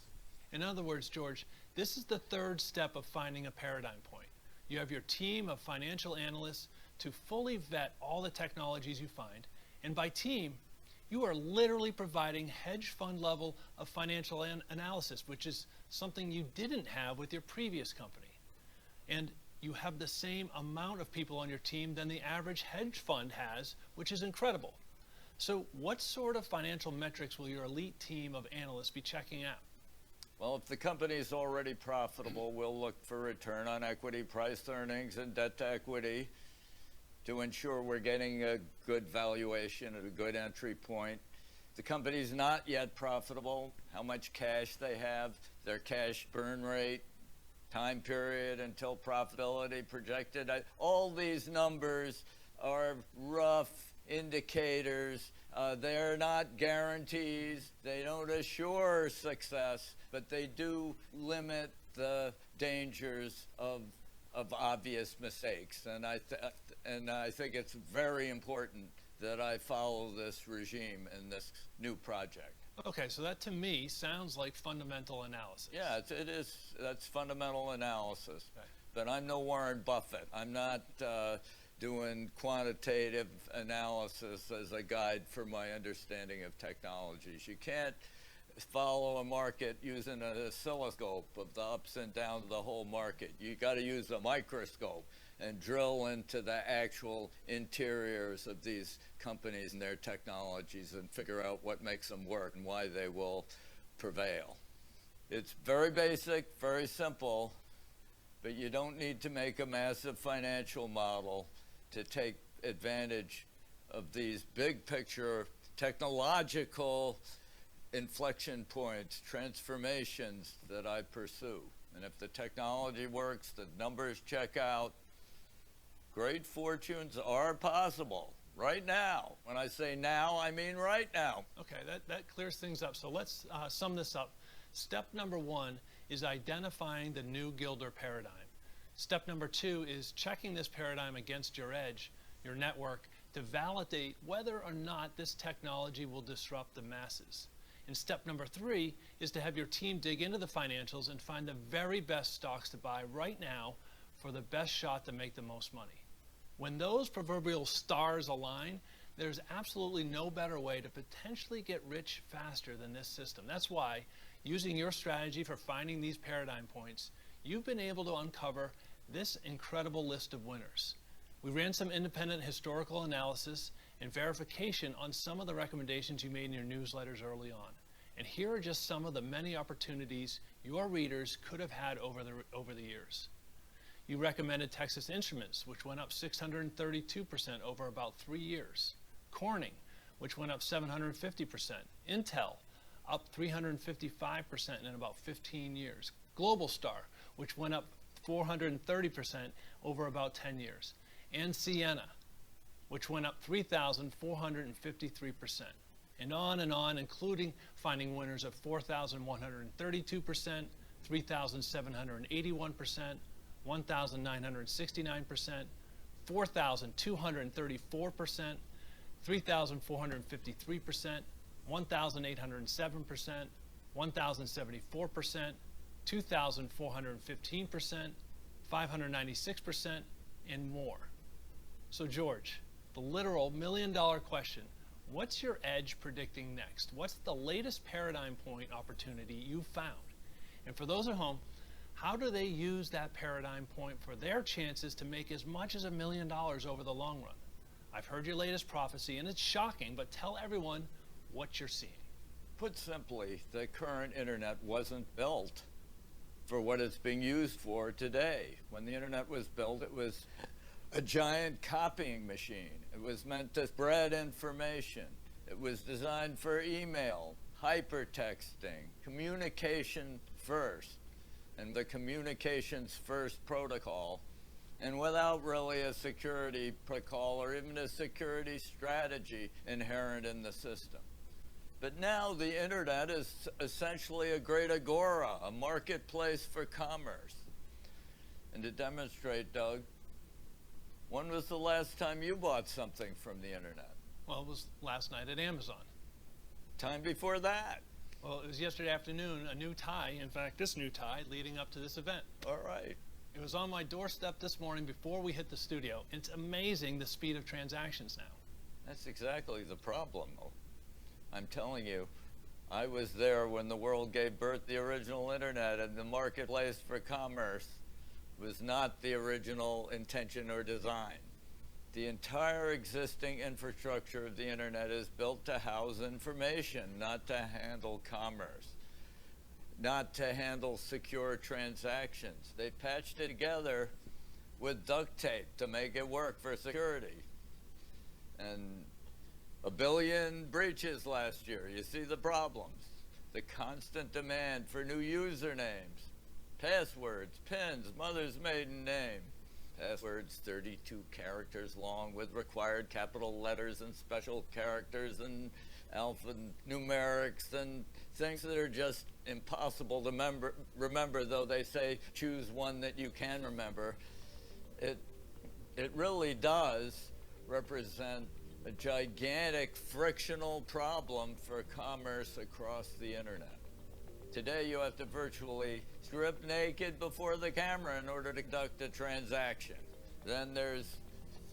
In other words, George, this is the third step of finding a paradigm point. You have your team of financial analysts to fully vet all the technologies you find, and by team, you are literally providing hedge fund level of financial analysis, which is something you didn't have with your previous company. And you have the same amount of people on your team than the average hedge fund has, which is incredible. So what sort of financial metrics will your elite team of analysts be checking out? Well, if the company is already profitable, we'll look for return on equity, price earnings, and debt to equity to ensure we're getting a good valuation at a good entry point. The company's not yet profitable, how much cash they have, their cash burn rate, time period until profitability projected. All these numbers are rough indicators. They're not guarantees. They don't assure success, but they do limit the dangers of obvious mistakes. And I think it's very important that I follow this regime in this new project. Okay, so that to me sounds like fundamental analysis. Yeah, it is. That's fundamental analysis. Okay. But I'm no Warren Buffett. I'm not doing quantitative analysis as a guide for my understanding of technologies. You can't follow a market using an oscilloscope of the ups and downs of the whole market. You got to use a microscope and drill into the actual interiors of these companies and their technologies and figure out what makes them work and why they will prevail. It's very basic, very simple, but you don't need to make a massive financial model to take advantage of these big picture technological inflection points, transformations that I pursue. And if the technology works, the numbers check out, great fortunes are possible right now. When I say now, I mean right now. Okay, that clears things up. So let's sum this up. Step number 1 is identifying the new gilder paradigm. Step number 2 is checking this paradigm against your edge, your network, to validate whether or not this technology will disrupt the masses. And step number 3 is to have your team dig into the financials and find the very best stocks to buy right now for the best shot to make the most money. When those proverbial stars align, there's absolutely no better way to potentially get rich faster than this system. That's why, using your strategy for finding these paradigm points, you've been able to uncover this incredible list of winners. We ran some independent historical analysis and verification on some of the recommendations you made in your newsletters early on. And here are just some of the many opportunities your readers could have had over the years. You recommended Texas Instruments, which went up 632% over about 3 years. Corning, which went up 750%. Intel, up 355% in about 15 years. Global Star, which went up 430% over about 10 years. And Sienna, which went up 3,453%. And on, including finding winners of 4,132%, 3,781%, 1,969%, 4,234%, 3,453%, 1,807%, 1,074%, 2,415%, 596%, and more. So George, the literal million-dollar question, what's your edge predicting next? What's the latest paradigm point opportunity you've found? And for those at home, how do they use that paradigm point for their chances to make as much as $1 million over the long run? I've heard your latest prophecy, and it's shocking, but tell everyone what you're seeing. Put simply, the current internet wasn't built for what it's being used for today. When the internet was built, it was a giant copying machine. It was meant to spread information. It was designed for email, hypertexting, communication first, and the communications first protocol, and without really a security protocol or even a security strategy inherent in the system. But now the internet is essentially a great agora, a marketplace for commerce. And to demonstrate, Doug, when was the last time you bought something from the internet? Well, it was last night at Amazon. Time before that? Well, it was yesterday afternoon, a new tie, in fact, this new tie, leading up to this event. All right. It was on my doorstep this morning before we hit the studio. It's amazing the speed of transactions now. That's exactly the problem. I'm telling you, I was there when the world gave birth to the original internet, and the marketplace for commerce was not the original intention or design. The entire existing infrastructure of the internet is built to house information, not to handle commerce, not to handle secure transactions. They patched it together with duct tape to make it work for security. And 1 billion breaches last year. You see the problems. The constant demand for new usernames, passwords, PINs, mother's maiden name. Passwords 32 characters long with required capital letters and special characters and alphanumerics and things that are just impossible to remember, though they say choose one that you can remember. It really does represent a gigantic frictional problem for commerce across the internet. Today you have to virtually strip naked before the camera in order to conduct a transaction. Then there's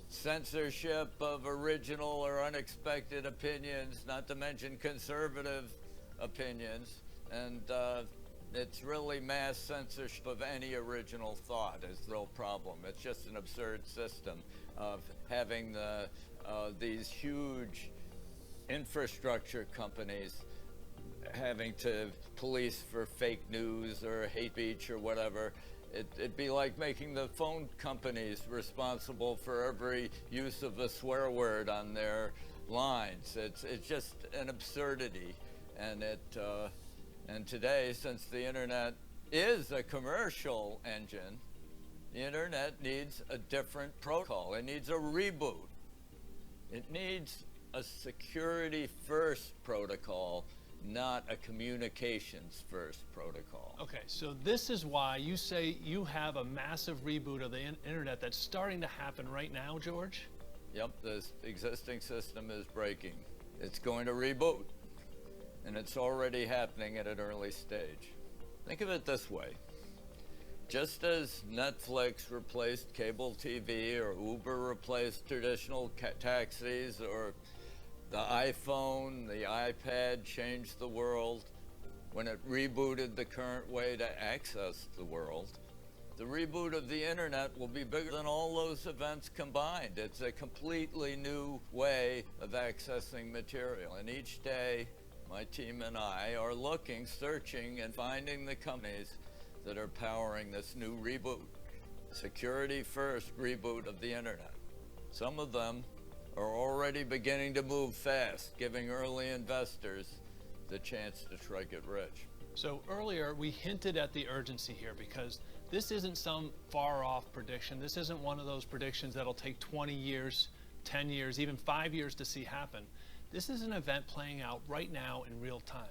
censorship of original or unexpected opinions, not to mention conservative opinions, and it's really mass censorship of any original thought is the real problem. It's just an absurd system of having these huge infrastructure companies having to police for fake news or hate speech or whatever. It'd be like making the phone companies responsible for every use of a swear word on their lines. It's just an absurdity, and and today, since the internet is a commercial engine, the internet needs a different protocol. It needs a reboot. It needs a security-first protocol, not a communications-first protocol. Okay, so this is why you say you have a massive reboot of the internet that's starting to happen right now, George? Yep, this existing system is breaking. It's going to reboot, and it's already happening at an early stage. Think of it this way. Just as Netflix replaced cable TV, or Uber replaced traditional taxis, or the iPhone, the iPad changed the world when it rebooted the current way to access the world, the reboot of the internet will be bigger than all those events combined. It's a completely new way of accessing material. And each day, my team and I are looking, searching, and finding the companies that are powering this new reboot, security-first reboot of the internet. Some of them are already beginning to move fast, giving early investors the chance to try to get rich. So earlier we hinted at the urgency here, because this isn't some far off prediction. This isn't one of those predictions that'll take 20 years, 10 years, even 5 years to see happen. This is an event playing out right now in real time.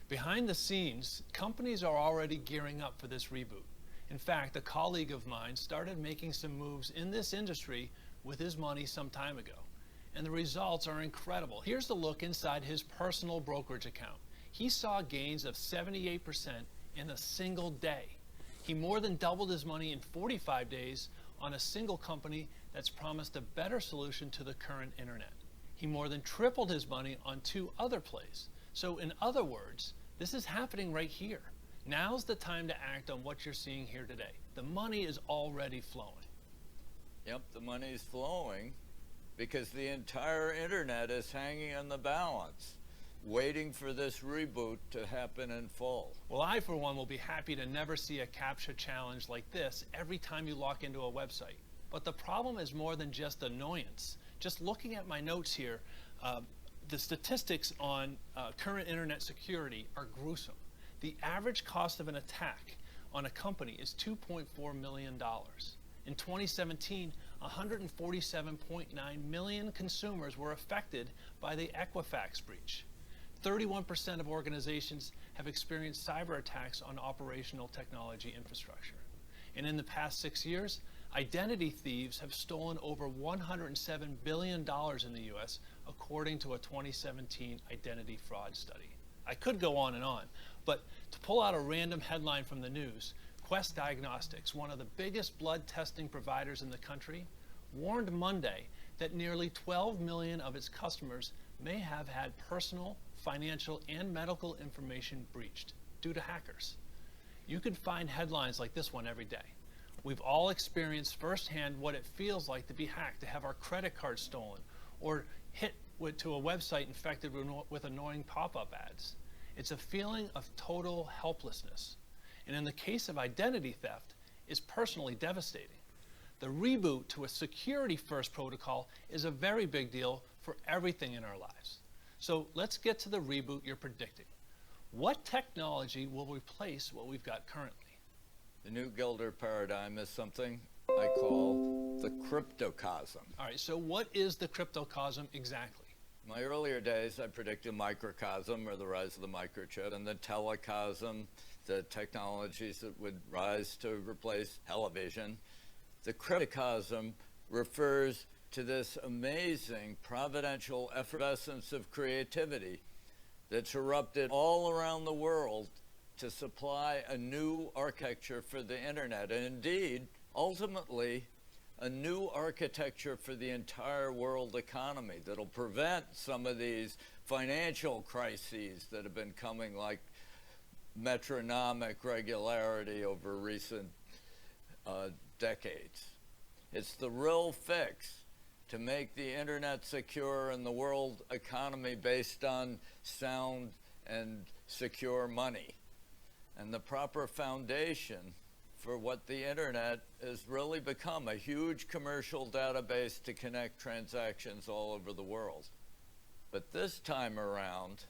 Behind the scenes, companies are already gearing up for this reboot. In fact, a colleague of mine started making some moves in this industry with his money some time ago, and the results are incredible. Here's the look inside his personal brokerage account. He saw gains of 78% in a single day. He more than doubled his money in 45 days on a single company that's promised a better solution to the current internet. He more than tripled his money on 2 other plays. So in other words, this is happening right here. Now's the time to act on what you're seeing here today. The money is already flowing. Yep, the money's flowing because the entire internet is hanging on the balance, waiting for this reboot to happen in full. Well, I, for one, will be happy to never see a CAPTCHA challenge like this every time you log into a website. But the problem is more than just annoyance. Just looking at my notes here, the statistics on current internet security are gruesome. The average cost of an attack on a company is $2.4 million. In 2017, 147.9 million consumers were affected by the Equifax breach. 31% of organizations have experienced cyber attacks on operational technology infrastructure. And in the past 6 years, identity thieves have stolen over $107 billion in the US, according to a 2017 identity fraud study. I could go on, but to pull out a random headline from the news, Quest Diagnostics, one of the biggest blood testing providers in the country, warned Monday that nearly 12 million of its customers may have had personal, financial, and medical information breached due to hackers. You can find headlines like this one every day. We've all experienced firsthand what it feels like to be hacked, to have our credit card stolen, or hit to a website infected with annoying pop-up ads. It's a feeling of total helplessness. And in the case of identity theft, it's personally devastating. The reboot to a security-first protocol is a very big deal for everything in our lives. So let's get to the reboot you're predicting. What technology will replace what we've got currently? The new gilder paradigm is something I call the cryptocosm. All right, so what is the cryptocosm exactly? In my earlier days, I predicted microcosm, or the rise of the microchip, and the telecosm, the technologies that would rise to replace television. The cryptocosm refers to this amazing providential effervescence of creativity that's erupted all around the world to supply a new architecture for the internet, and indeed, ultimately, a new architecture for the entire world economy that'll prevent some of these financial crises that have been coming like metronomic regularity over recent decades. It's the real fix to make the internet secure and the world economy based on sound and secure money. And the proper foundation for what the internet has really become, a huge commercial database to connect transactions all over the world. But this time around,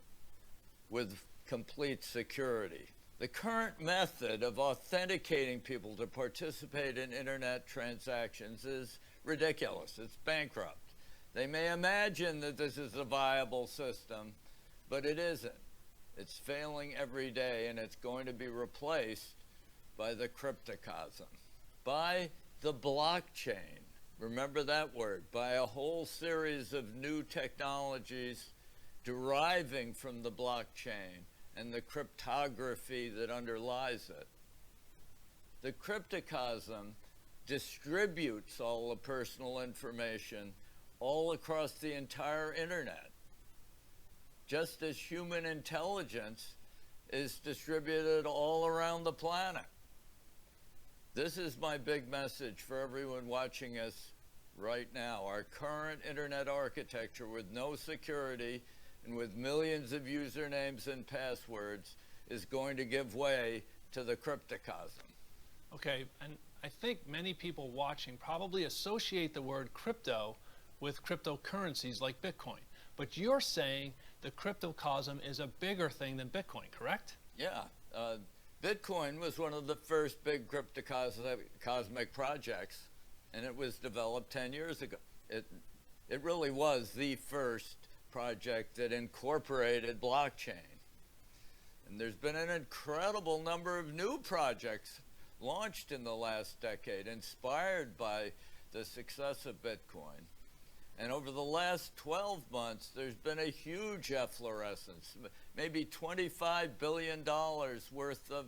with complete security. The current method of authenticating people to participate in internet transactions is ridiculous. It's bankrupt. They may imagine that this is a viable system, but it isn't. It's failing every day, and it's going to be replaced by the cryptocosm, by the blockchain. Remember that word, by a whole series of new technologies deriving from the blockchain and the cryptography that underlies it. The cryptocosm distributes all the personal information all across the entire internet, just as human intelligence is distributed all around the planet. This is my big message for everyone watching us right now. Our current internet architecture with no security and with millions of usernames and passwords is going to give way to the cryptocosm. Okay, and I think many people watching probably associate the word crypto with cryptocurrencies like Bitcoin. But you're saying the cryptocosm is a bigger thing than Bitcoin, correct? Yeah. Bitcoin was one of the first big cryptocosmic projects, and it was developed 10 years ago. It really was the first project that incorporated blockchain. And there's been an incredible number of new projects launched in the last decade, inspired by the success of Bitcoin. And over the last 12 months, there's been a huge efflorescence, maybe $25 billion worth of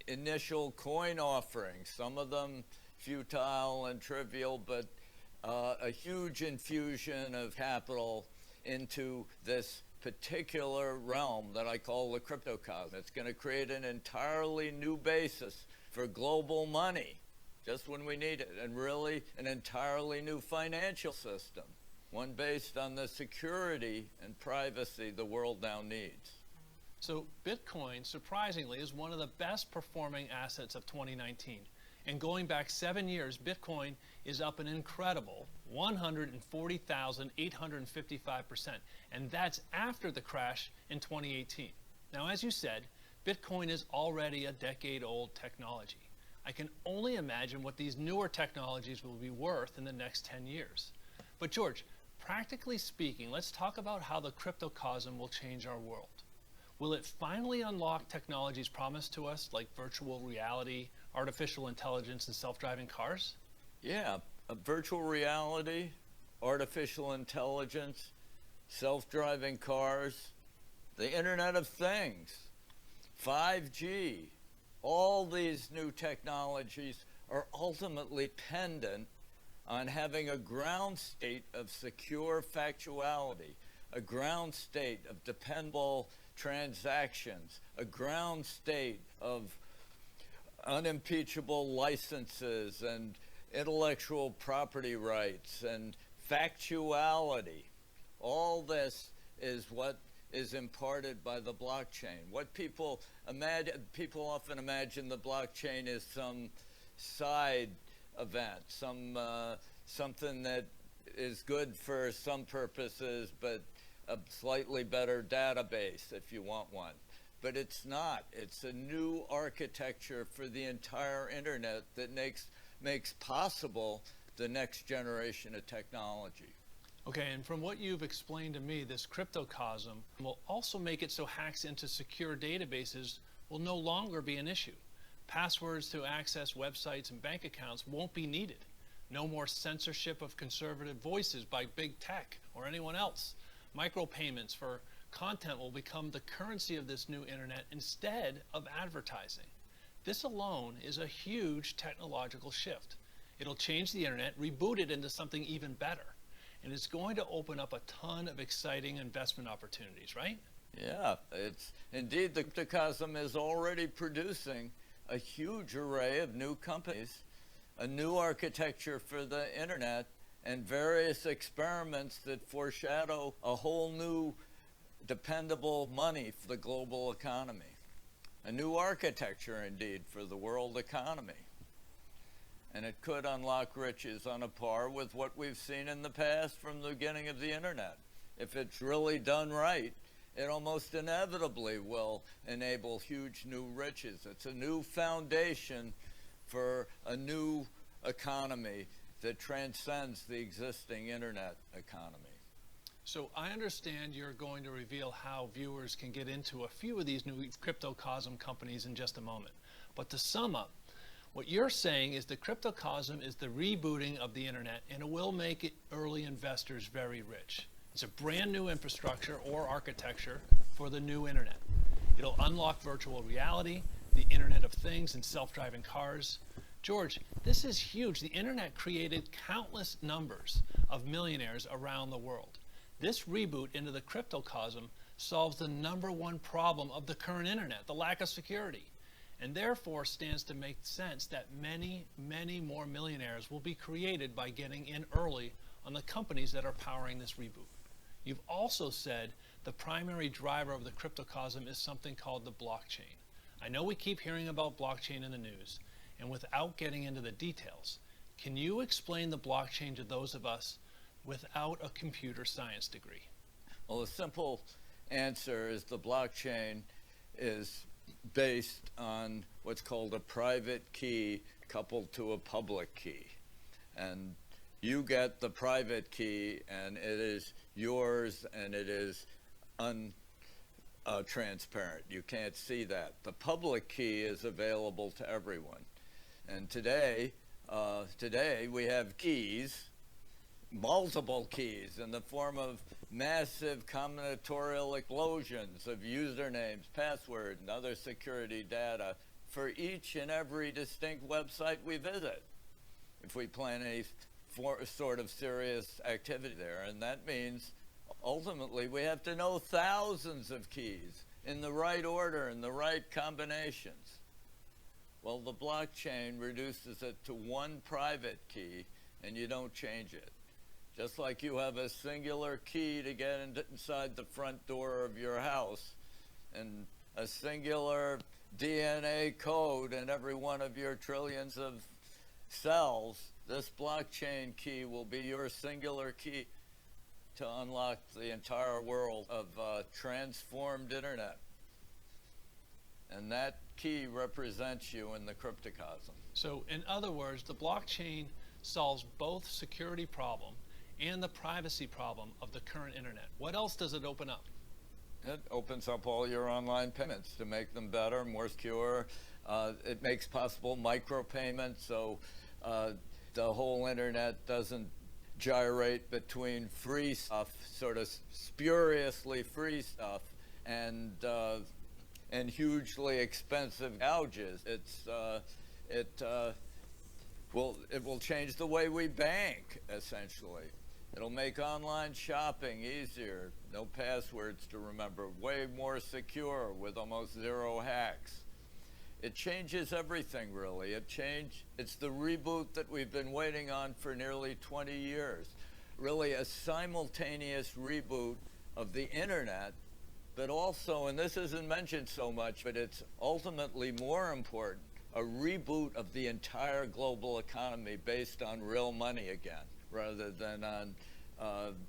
initial coin offerings, some of them futile and trivial, but a huge infusion of capital into this particular realm that I call the cryptocosm. It's going to create an entirely new basis for global money, just when we need it, and really an entirely new financial system, one based on the security and privacy the world now needs. So Bitcoin, surprisingly, is one of the best performing assets of 2019. And going back 7 years, Bitcoin is up an incredible 140,855%. And that's after the crash in 2018. Now, as you said, Bitcoin is already a decade-old technology. I can only imagine what these newer technologies will be worth in the next 10 years. But George, practically speaking, let's talk about how the cryptocosm will change our world. Will it finally unlock technologies promised to us like virtual reality, artificial intelligence, and self-driving cars? Yeah, virtual reality, artificial intelligence, self-driving cars, the Internet of Things, 5G, all these new technologies are ultimately dependent on having a ground state of secure factuality, a ground state of dependable transactions, a ground state of unimpeachable licenses and intellectual property rights and factuality. All this is what is imparted by the blockchain. What people often imagine the blockchain is some side event, something that is good for some purposes, but a slightly better database if you want one. But it's not. It's a new architecture for the entire internet that makes makes possible the next generation of technology. Okay, and from what you've explained to me, this cryptocosm will also make it so hacks into secure databases will no longer be an issue. Passwords to access websites and bank accounts won't be needed. No more censorship of conservative voices by big tech or anyone else. Micropayments for content will become the currency of this new internet instead of advertising. This alone is a huge technological shift. It'll change the internet, reboot it into something even better. And it's going to open up a ton of exciting investment opportunities, right? Yeah, it's indeed, the cryptocosm is already producing a huge array of new companies, a new architecture for the internet, and various experiments that foreshadow a whole new dependable money for the global economy. A new architecture, indeed, for the world economy. And it could unlock riches on a par with what we've seen in the past from the beginning of the internet. If it's really done right, it almost inevitably will enable huge new riches. It's a new foundation for a new economy that transcends the existing internet economy. So I understand you're going to reveal how viewers can get into a few of these new cryptocosm companies in just a moment. But to sum up, what you're saying is the cryptocosm is the rebooting of the internet, and it will make early investors very rich. It's a brand new infrastructure or architecture for the new internet. It'll unlock virtual reality, the Internet of Things, and self-driving cars. George, this is huge. The internet created countless numbers of millionaires around the world. This reboot into the cryptocosm solves the #1 problem of the current internet, the lack of security, and therefore stands to make sense that many, many more millionaires will be created by getting in early on the companies that are powering this reboot. You've also said the primary driver of the cryptocosm is something called the blockchain. I know we keep hearing about blockchain in the news, and without getting into the details, can you explain the blockchain to those of us without a computer science degree? Well, the simple answer is the blockchain is based on what's called a private key coupled to a public key. And you get the private key, and it is yours, and it is transparent. You can't see that. The public key is available to everyone. And today we have keys, multiple keys, in the form of massive combinatorial explosions of usernames, password, and other security data for each and every distinct website we visit, if we plan any sort of serious activity there. And that means ultimately we have to know thousands of keys in the right order, in the right combinations. Well, the blockchain reduces it to one private key, and you don't change it. Just like you have a singular key to get inside the front door of your house, and a singular DNA code in every one of your trillions of cells, this blockchain key will be your singular key to unlock the entire world of transformed internet. And that key represents you in the cryptocosm. So in other words, the blockchain solves both security problem and the privacy problem of the current internet. What else does it open up? It opens up all your online payments to make them better, more secure. It makes possible micropayments, so the whole internet doesn't gyrate between free stuff, sort of spuriously free stuff, and hugely expensive gouges. It will change the way we bank, essentially. It'll make online shopping easier, no passwords to remember, way more secure with almost zero hacks. It changes everything, really. It's the reboot that we've been waiting on for nearly 20 years. Really a simultaneous reboot of the internet, but also, and this isn't mentioned so much, but it's ultimately more important, a reboot of the entire global economy based on real money again, rather than on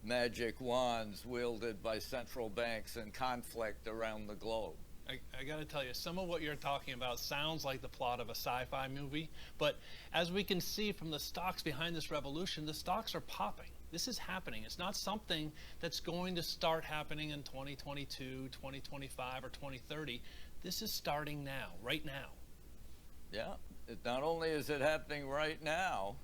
magic wands wielded by central banks in conflict around the globe. I got to tell you, some of what you're talking about sounds like the plot of a sci-fi movie, but as we can see from the stocks behind this revolution, the stocks are popping. This is happening. It's not something that's going to start happening in 2022, 2025, or 2030. This is starting now, right now. Yeah, not only is it happening right now,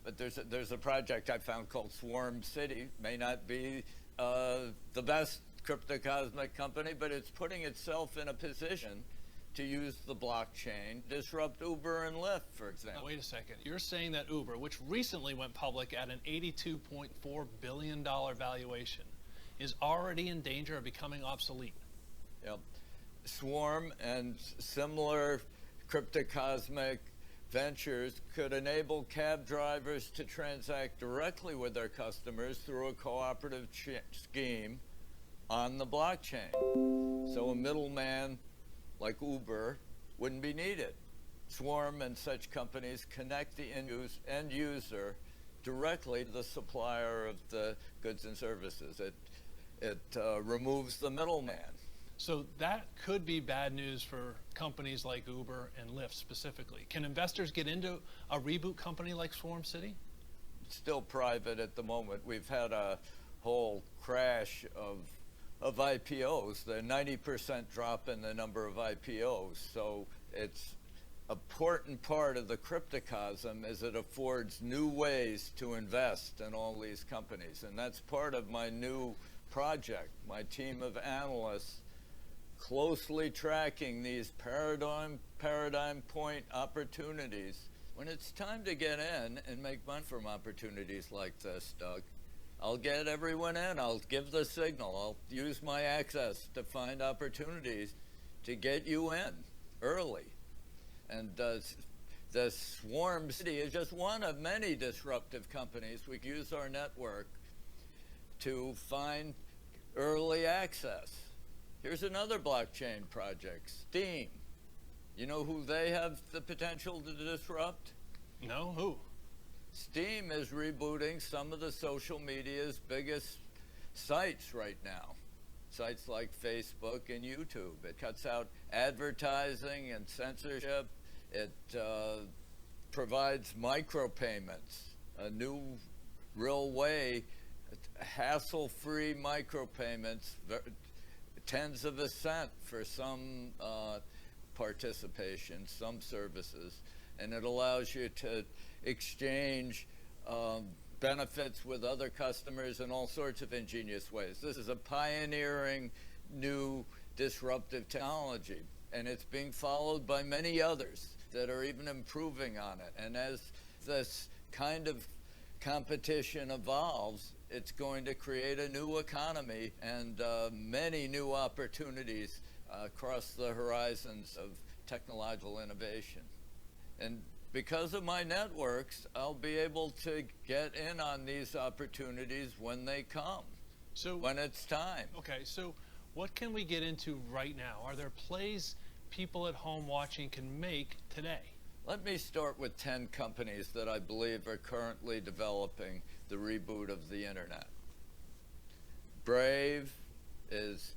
but there's a project I found called Swarm City. May not be the best cryptocosmic company, but it's putting itself in a position to use the blockchain, disrupt Uber and Lyft, for example. Now, wait a second. You're saying that Uber, which recently went public at an $82.4 billion valuation, is already in danger of becoming obsolete? Yep. Swarm and similar cryptocosmic ventures could enable cab drivers to transact directly with their customers through a cooperative scheme on the blockchain. So a middleman like Uber wouldn't be needed. Swarm and such companies connect the end user directly to the supplier of the goods and services. It removes the middleman. So that could be bad news for companies like Uber and Lyft specifically. Can investors get into a reboot company like Swarm City? It's still private at the moment. We've had a whole crash of IPOs, the 90% drop in the number of IPOs. So it's an important part of the cryptocosm is it affords new ways to invest in all these companies. And that's part of my new project, my team of analysts closely tracking these paradigm point opportunities. When it's time to get in and make money from opportunities like this, Doug, I'll get everyone in. I'll give the signal. I'll use my access to find opportunities to get you in early. And the Swarm City is just one of many disruptive companies. We use our network to find early access. Here's another blockchain project, Steam. You know who they have the potential to disrupt? No, who? Steam is rebooting some of the social media's biggest sites right now. Sites like Facebook and YouTube. It cuts out advertising and censorship. It provides micropayments, a new real way, hassle-free micropayments, tens of a cent for some participation, some services, and it allows you to exchange benefits with other customers in all sorts of ingenious ways. This is a pioneering new disruptive technology, and it's being followed by many others that are even improving on it. And as this kind of competition evolves, it's going to create a new economy and many new opportunities across the horizons of technological innovation. And because of my networks, I'll be able to get in on these opportunities when they come, when it's time. Okay, so what can we get into right now? Are there plays people at home watching can make today? Let me start with 10 companies that I believe are currently developing the reboot of the internet. Brave is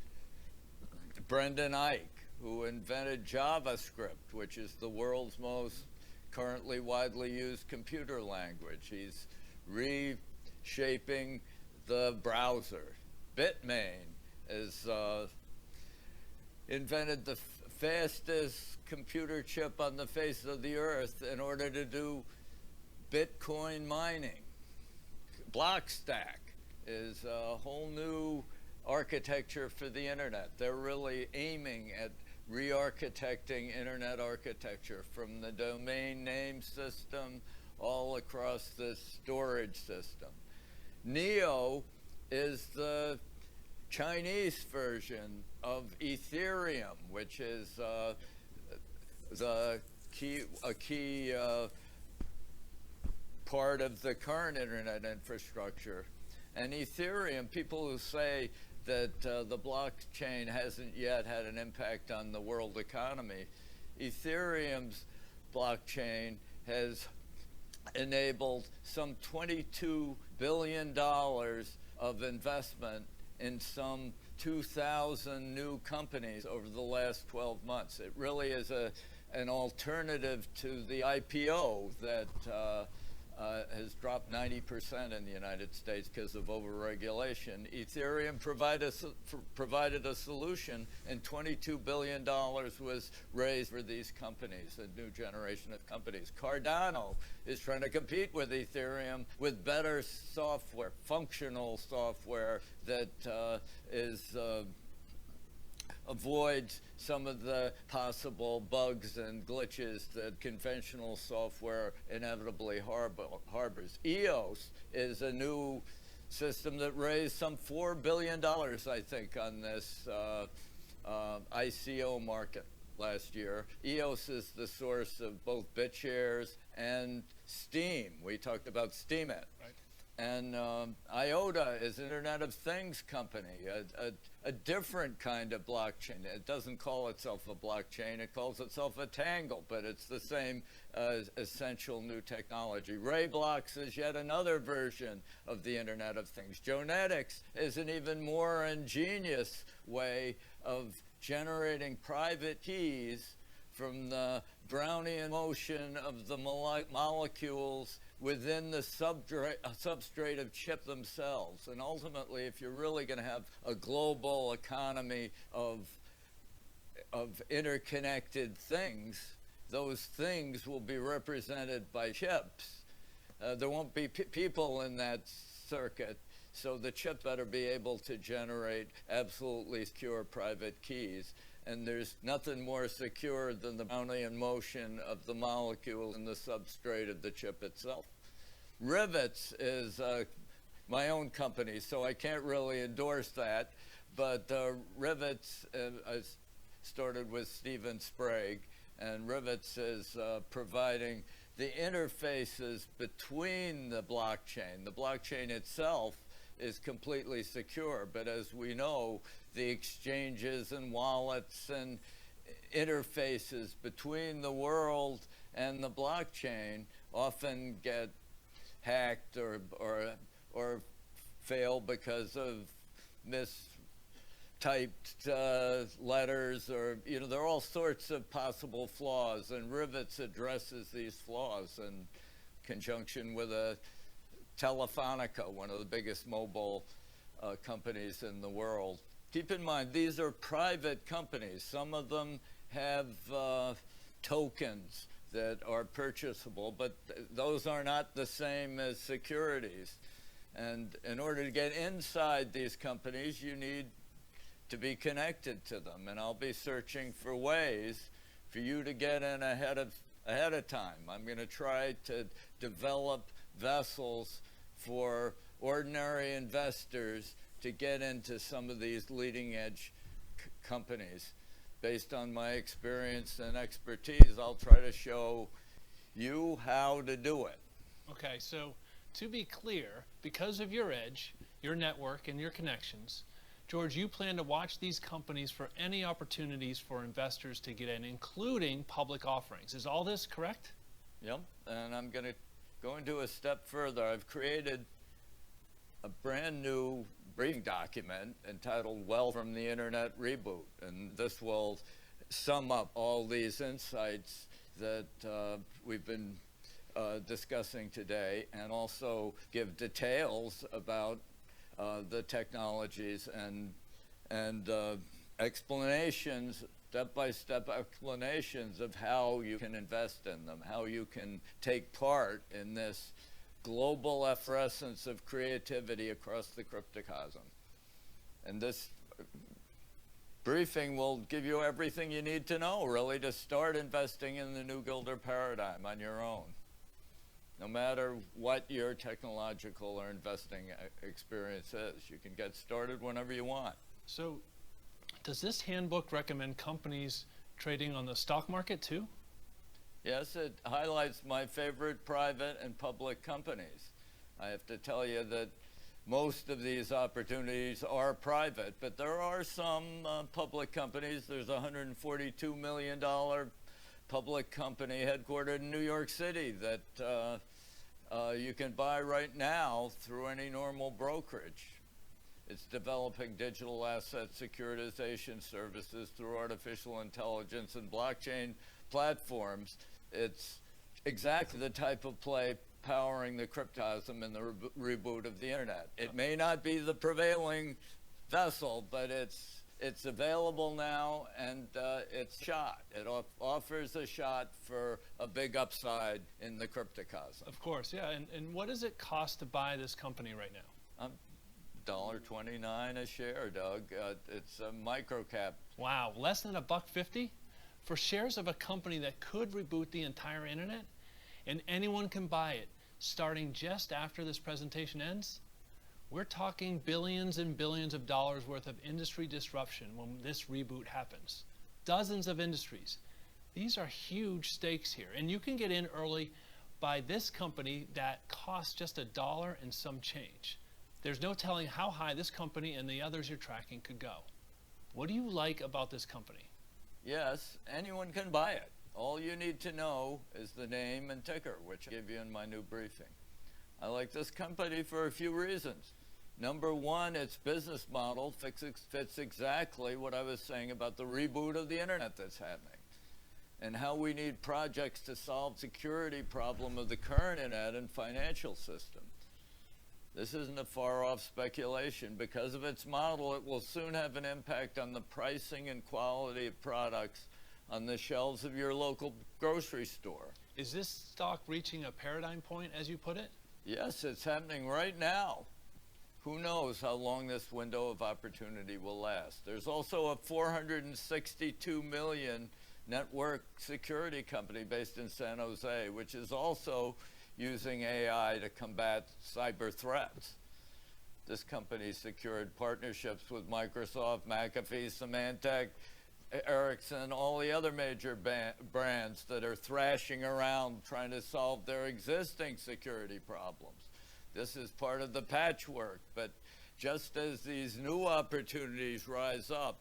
Brendan Eich, who invented JavaScript, which is the world's most currently widely used computer language. He's reshaping the browser. Bitmain is invented the fastest computer chip on the face of the earth in order to do Bitcoin mining. Blockstack is a whole new architecture for the internet. They're really aiming at re-architecting internet architecture from the domain name system all across the storage system. Neo is the Chinese version of Ethereum, which is a key part of the current internet infrastructure. And Ethereum, people who say that the blockchain hasn't yet had an impact on the world economy, Ethereum's blockchain has enabled some $22 billion of investment in some 2,000 new companies over the last 12 months. It really is an alternative to the IPO that has dropped 90% in the United States because of overregulation. Ethereum provided a solution, and $22 billion was raised for these companies, a new generation of companies. Cardano is trying to compete with Ethereum with better software, functional software that avoids some of the possible bugs and glitches that conventional software inevitably harbors. EOS is a new system that raised some $4 billion, I think, on this ICO market last year. EOS is the source of both BitShares and Steam. We talked about Steemit. Right. And IOTA is an Internet of Things company, a different kind of blockchain. It doesn't call itself a blockchain, it calls itself a tangle, but it's the same essential new technology. Rayblocks is yet another version of the Internet of Things. Jonetics is an even more ingenious way of generating private keys from the Brownian motion of the molecules within the substrate of chip themselves. And ultimately, if you're really going to have a global economy of interconnected things, those things will be represented by chips. There won't be people in that circuit, so the chip better be able to generate absolutely secure private keys. And there's nothing more secure than the Brownian motion of the molecule in the substrate of the chip itself. Rivets is my own company, so I can't really endorse that. But Rivets, I started with Stephen Sprague, and Rivets is providing the interfaces between the blockchain. The blockchain itself is completely secure, but as we know, the exchanges and wallets and interfaces between the world and the blockchain often get hacked or fail because of mistyped letters, or there are all sorts of possible flaws, and Rivets addresses these flaws in conjunction with Telefonica, one of the biggest mobile companies in the world. Keep in mind, these are private companies. Some of them have tokens that are purchasable, but those are not the same as securities. And in order to get inside these companies, you need to be connected to them. And I'll be searching for ways for you to get in ahead of time. I'm going to try to develop vessels for ordinary investors to get into some of these leading edge companies. Based on my experience and expertise, I'll try to show you how to do it. Okay, so to be clear, because of your edge, your network, and your connections, George, you plan to watch these companies for any opportunities for investors to get in, including public offerings. Is all this correct? Yep, and I'm going to go into a step further. I've created a brand new briefing document entitled Wealth from the Internet Reboot, and this will sum up all these insights that we've been discussing today, and also give details about the technologies and explanations, step-by-step explanations of how you can invest in them, how you can take part in this global effervescence of creativity across the cryptocosm. And this briefing will give you everything you need to know, really, to start investing in the new gilder paradigm on your own, no matter what your technological or investing experience is. You can get started whenever you want. So does this handbook recommend companies trading on the stock market too? Yes, it highlights my favorite private and public companies. I have to tell you that most of these opportunities are private, but there are some public companies. There's a $142 million public company headquartered in New York City that you can buy right now through any normal brokerage. It's developing digital asset securitization services through artificial intelligence and blockchain platforms. It's exactly the type of play powering the cryptosm and the reboot of the internet. It may not be the prevailing vessel, but it's available now, and it's shot. It offers a shot for a big upside in the cryptocosm. Of course, yeah. And what does it cost to buy this company right now? $1.29 a share, Doug. It's a micro cap. Wow, less than $1.50 for shares of a company that could reboot the entire internet, and anyone can buy it starting just after this presentation ends. We're talking billions and billions of dollars worth of industry disruption when this reboot happens. Dozens of industries. These are huge stakes here, and you can get in early by this company that costs just $1 and some change. There's no telling how high this company and the others you're tracking could go. What do you like about this company? Yes, anyone can buy it. All you need to know is the name and ticker, which I give you in my new briefing. I like this company for a few reasons. Number one, its business model fits exactly what I was saying about the reboot of the internet that's happening, and how we need projects to solve security problem of the current internet and financial system. This isn't a far-off speculation. Because of its model, it will soon have an impact on the pricing and quality of products on the shelves of your local grocery store. Is this stock reaching a paradigm point, as you put it? Yes, it's happening right now. Who knows how long this window of opportunity will last? There's also a $462 million network security company based in San Jose, which is also using AI to combat cyber threats. This company secured partnerships with Microsoft, McAfee, Symantec, Ericsson, all the other major brands that are thrashing around trying to solve their existing security problems. This is part of the patchwork, but just as these new opportunities rise up,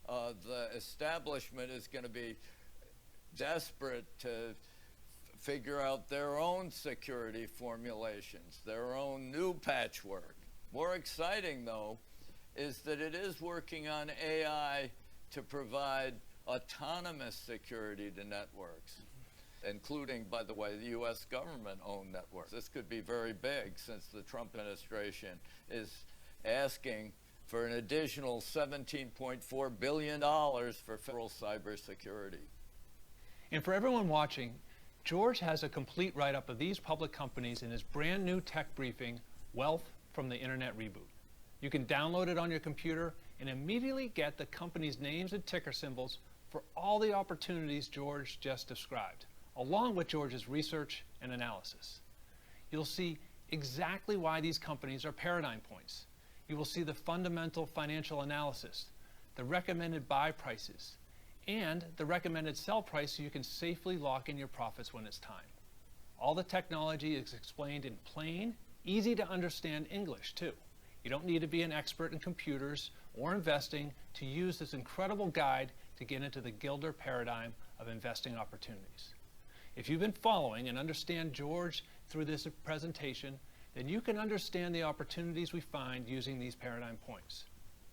the establishment is going to be desperate to figure out their own security formulations, their own new patchwork. More exciting, though, is that it is working on AI to provide autonomous security to networks, including, by the way, the U.S. government-owned networks. This could be very big, since the Trump administration is asking for an additional $17.4 billion for federal cybersecurity. And for everyone watching, George has a complete write-up of these public companies in his brand new tech briefing, Wealth from the Internet Reboot. You can download it on your computer and immediately get the company's names and ticker symbols for all the opportunities George just described, along with George's research and analysis. You'll see exactly why these companies are paradigm points. You will see the fundamental financial analysis, the recommended buy prices, and the recommended sell price so you can safely lock in your profits when it's time. All the technology is explained in plain, easy to understand English too. You don't need to be an expert in computers or investing to use this incredible guide to get into the gilder paradigm of investing opportunities. If you've been following and understand George through this presentation, then you can understand the opportunities we find using these paradigm points.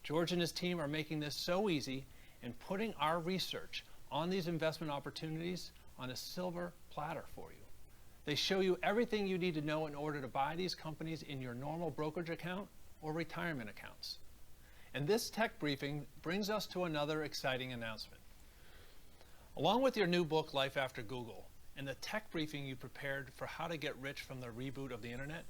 George and his team are making this so easy and putting our research on these investment opportunities on a silver platter for you. They show you everything you need to know in order to buy these companies in your normal brokerage account or retirement accounts. And this tech briefing brings us to another exciting announcement. Along with your new book, Life After Google, and the tech briefing you prepared for how to get rich from the reboot of the internet,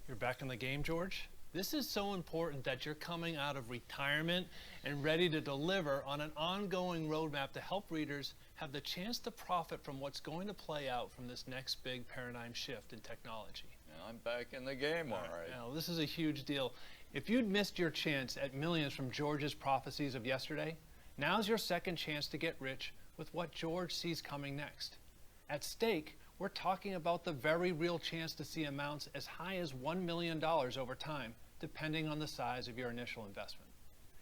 you're back in the game, George? This is so important that you're coming out of retirement and ready to deliver on an ongoing roadmap to help readers have the chance to profit from what's going to play out from this next big paradigm shift in technology. I'm back in the game, all right. Now, this is a huge deal. If you'd missed your chance at millions from George's prophecies of yesterday, now's your second chance to get rich with what George sees coming next. At stake, we're talking about the very real chance to see amounts as high as $1 million over time, depending on the size of your initial investment.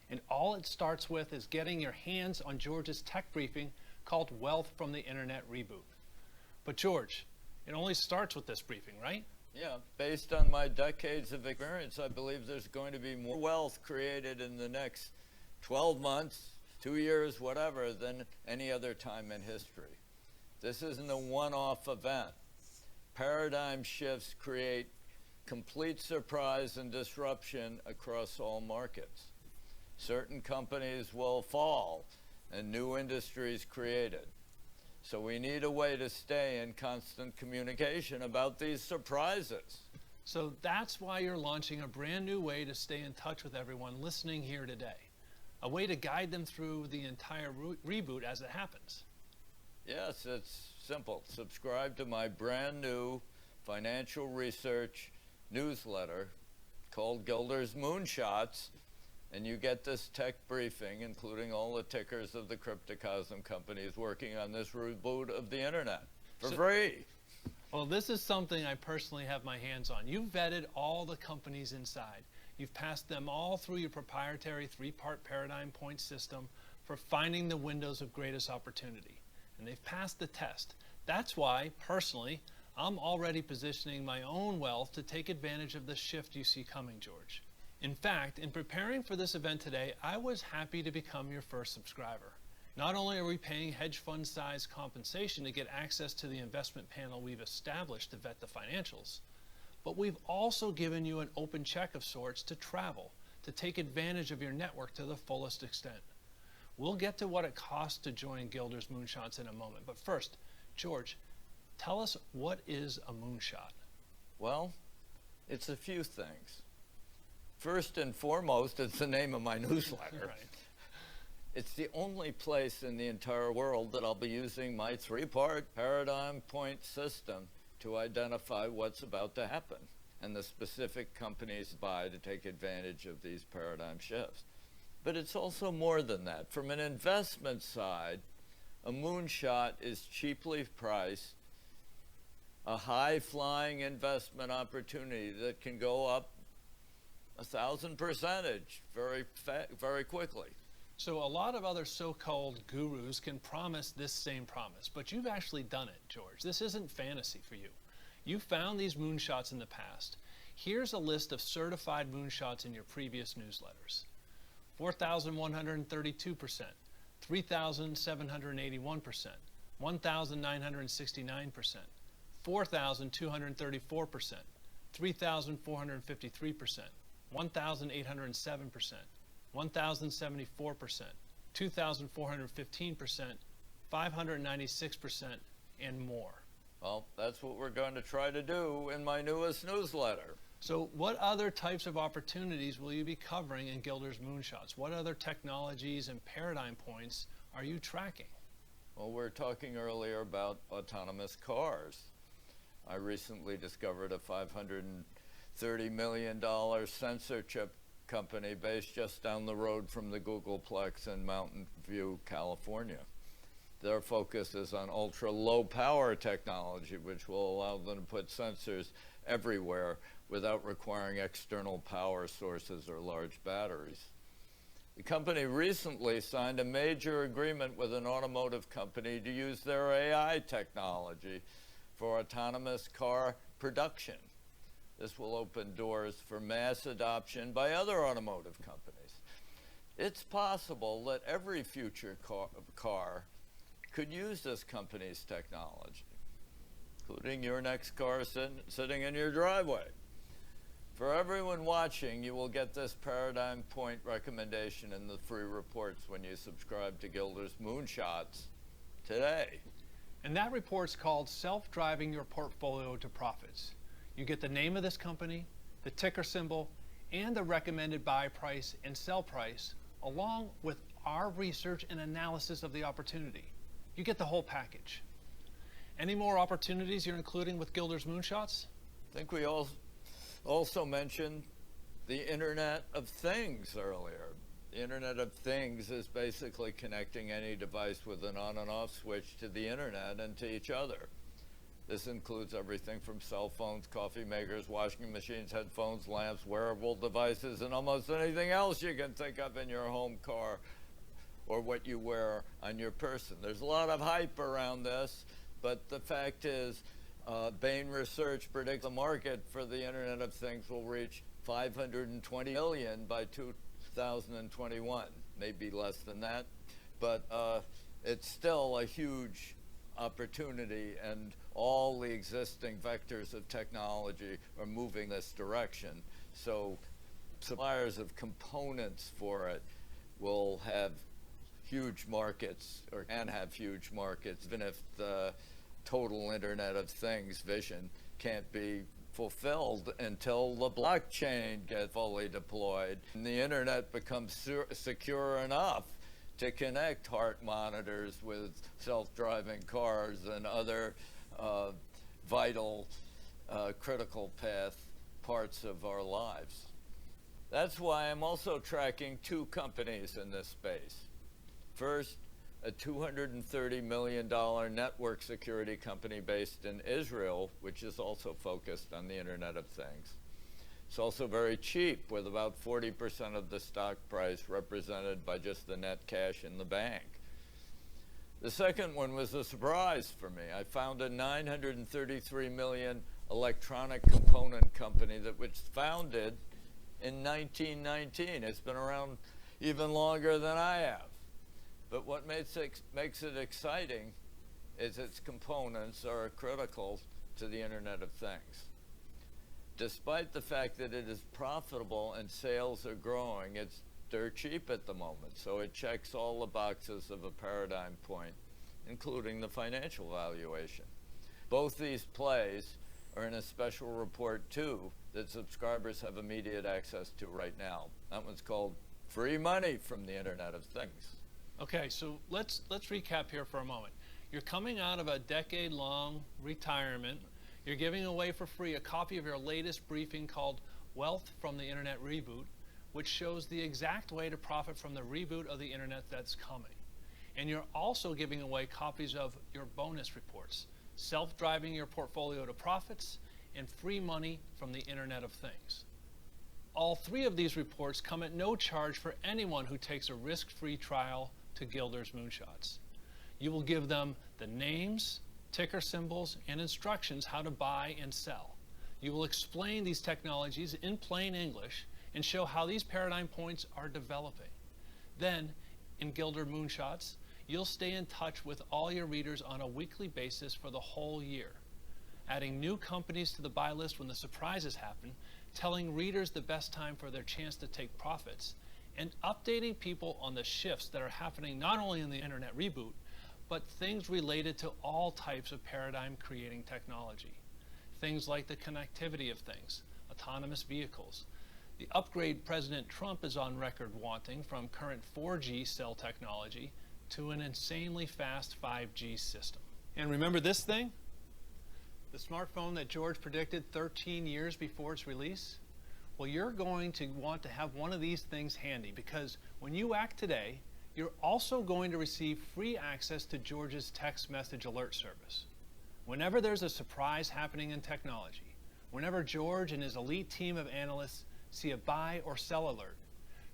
And all it starts with is getting your hands on George's tech briefing called Wealth from the Internet Reboot. But George, it only starts with this briefing, right? Yeah, based on my decades of experience, I believe there's going to be more wealth created in the next 12 months, 2 years, whatever, than any other time in history. This isn't a one-off event. Paradigm shifts create complete surprise and disruption across all markets. Certain companies will fall and new industries created. So we need a way to stay in constant communication about these surprises. So that's why you're launching a brand new way to stay in touch with everyone listening here today. A way to guide them through the entire reboot as it happens. Yes, it's simple. Subscribe to my brand new financial research newsletter called Gilder's Moonshots, and you get this tech briefing, including all the tickers of the cryptocosm companies working on this reboot of the internet for free. Well, this is something I personally have my hands on. You've vetted all the companies inside. You've passed them all through your proprietary 3-part paradigm point system for finding the windows of greatest opportunity. And they've passed the test. That's why, personally, I'm already positioning my own wealth to take advantage of the shift you see coming, George. In fact, in preparing for this event today, I was happy to become your first subscriber. Not only are we paying hedge fund size compensation to get access to the investment panel we've established to vet the financials, but we've also given you an open check of sorts to travel, to take advantage of your network to the fullest extent. We'll get to what it costs to join Gilder's Moonshots in a moment, but first, George, tell us, what is a moonshot? Well, it's a few things. First and foremost, it's the name of my newsletter. Right. It's the only place in the entire world that I'll be using my 3-part paradigm point system to identify what's about to happen and the specific companies buy to take advantage of these paradigm shifts. But it's also more than that. From an investment side, a moonshot is cheaply priced, a high-flying investment opportunity that can go up 1,000% very quickly. So a lot of other so-called gurus can promise this same promise, but you've actually done it, George. This isn't fantasy for you. You found these moonshots in the past. Here's a list of certified moonshots in your previous newsletters. 4,132%, 3,781%, 1,969%, 4,234%, 3,453%, 1,807%, 1,074%, 2,415%, 596%, and more. Well, that's what we're going to try to do in my newest newsletter. So what other types of opportunities will you be covering in Gilder's Moonshots? What other technologies and paradigm points are you tracking? Well, we were talking earlier about autonomous cars. I recently discovered a $530 million sensor chip company based just down the road from the Googleplex in Mountain View, California. Their focus is on ultra-low power technology, which will allow them to put sensors everywhere without requiring external power sources or large batteries. The company recently signed a major agreement with an automotive company to use their AI technology for autonomous car production. This will open doors for mass adoption by other automotive companies. It's possible that every future car could use this company's technology, including your next car sitting in your driveway. For everyone watching, you will get this paradigm point recommendation in the free reports when you subscribe to Gilder's Moonshots today. And that report's called Self-Driving Your Portfolio to Profits. You get the name of this company, the ticker symbol, and the recommended buy price and sell price, along with our research and analysis of the opportunity. You get the whole package. Any more opportunities you're including with Gilder's Moonshots? I think we also mentioned the Internet of Things earlier. The Internet of Things is basically connecting any device with an on and off switch to the Internet and to each other. This includes everything from cell phones, coffee makers, washing machines, headphones, lamps, wearable devices, and almost anything else you can think of in your home, car, or what you wear on your person. There's a lot of hype around this, but the fact is, Bain Research predicts the market for the Internet of Things will reach 520 million by 2021. Maybe less than that, but it's still a huge opportunity, and all the existing vectors of technology are moving this direction. So suppliers of components for it will have huge markets, or can have huge markets, even if the total Internet of Things vision can't be fulfilled until the blockchain gets fully deployed and the Internet becomes secure enough to connect heart monitors with self-driving cars and other vital, critical path parts of our lives. That's why I'm also tracking two companies in this space. First, a $230 million network security company based in Israel, which is also focused on the Internet of Things. It's also very cheap, with about 40% of the stock price represented by just the net cash in the bank. The second one was a surprise for me. I found a $933 million electronic component company that was founded in 1919. It's been around even longer than I have. But what makes it exciting is its components are critical to the Internet of Things. Despite the fact that it is profitable and sales are growing, it's dirt cheap at the moment, so it checks all the boxes of a paradigm point, including the financial valuation. Both these plays are in a special report too that subscribers have immediate access to right now. That one's called Free Money from the Internet of Things. Okay, so let's recap here for a moment. You're coming out of a decade-long retirement. You're giving away for free a copy of your latest briefing called Wealth from the Internet Reboot, which shows the exact way to profit from the reboot of the Internet that's coming. And you're also giving away copies of your bonus reports, Self-Driving Your Portfolio to Profits, and Free Money from the Internet of Things. All three of these reports come at no charge for anyone who takes a risk-free trial to Gilder's Moonshots. You will give them the names, ticker symbols, and instructions how to buy and sell. You will explain these technologies in plain English and show how these paradigm points are developing. Then, in Gilder Moonshots, you'll stay in touch with all your readers on a weekly basis for the whole year, adding new companies to the buy list when the surprises happen, telling readers the best time for their chance to take profits, and updating people on the shifts that are happening not only in the Internet reboot, but things related to all types of paradigm-creating technology. Things like the connectivity of things, autonomous vehicles, the upgrade President Trump is on record wanting from current 4G cell technology to an insanely fast 5G system. And remember this thing? The smartphone that George predicted 13 years before its release? Well, you're going to want to have one of these things handy, because when you act today, you're also going to receive free access to George's text message alert service. Whenever there's a surprise happening in technology, whenever George and his elite team of analysts see a buy or sell alert,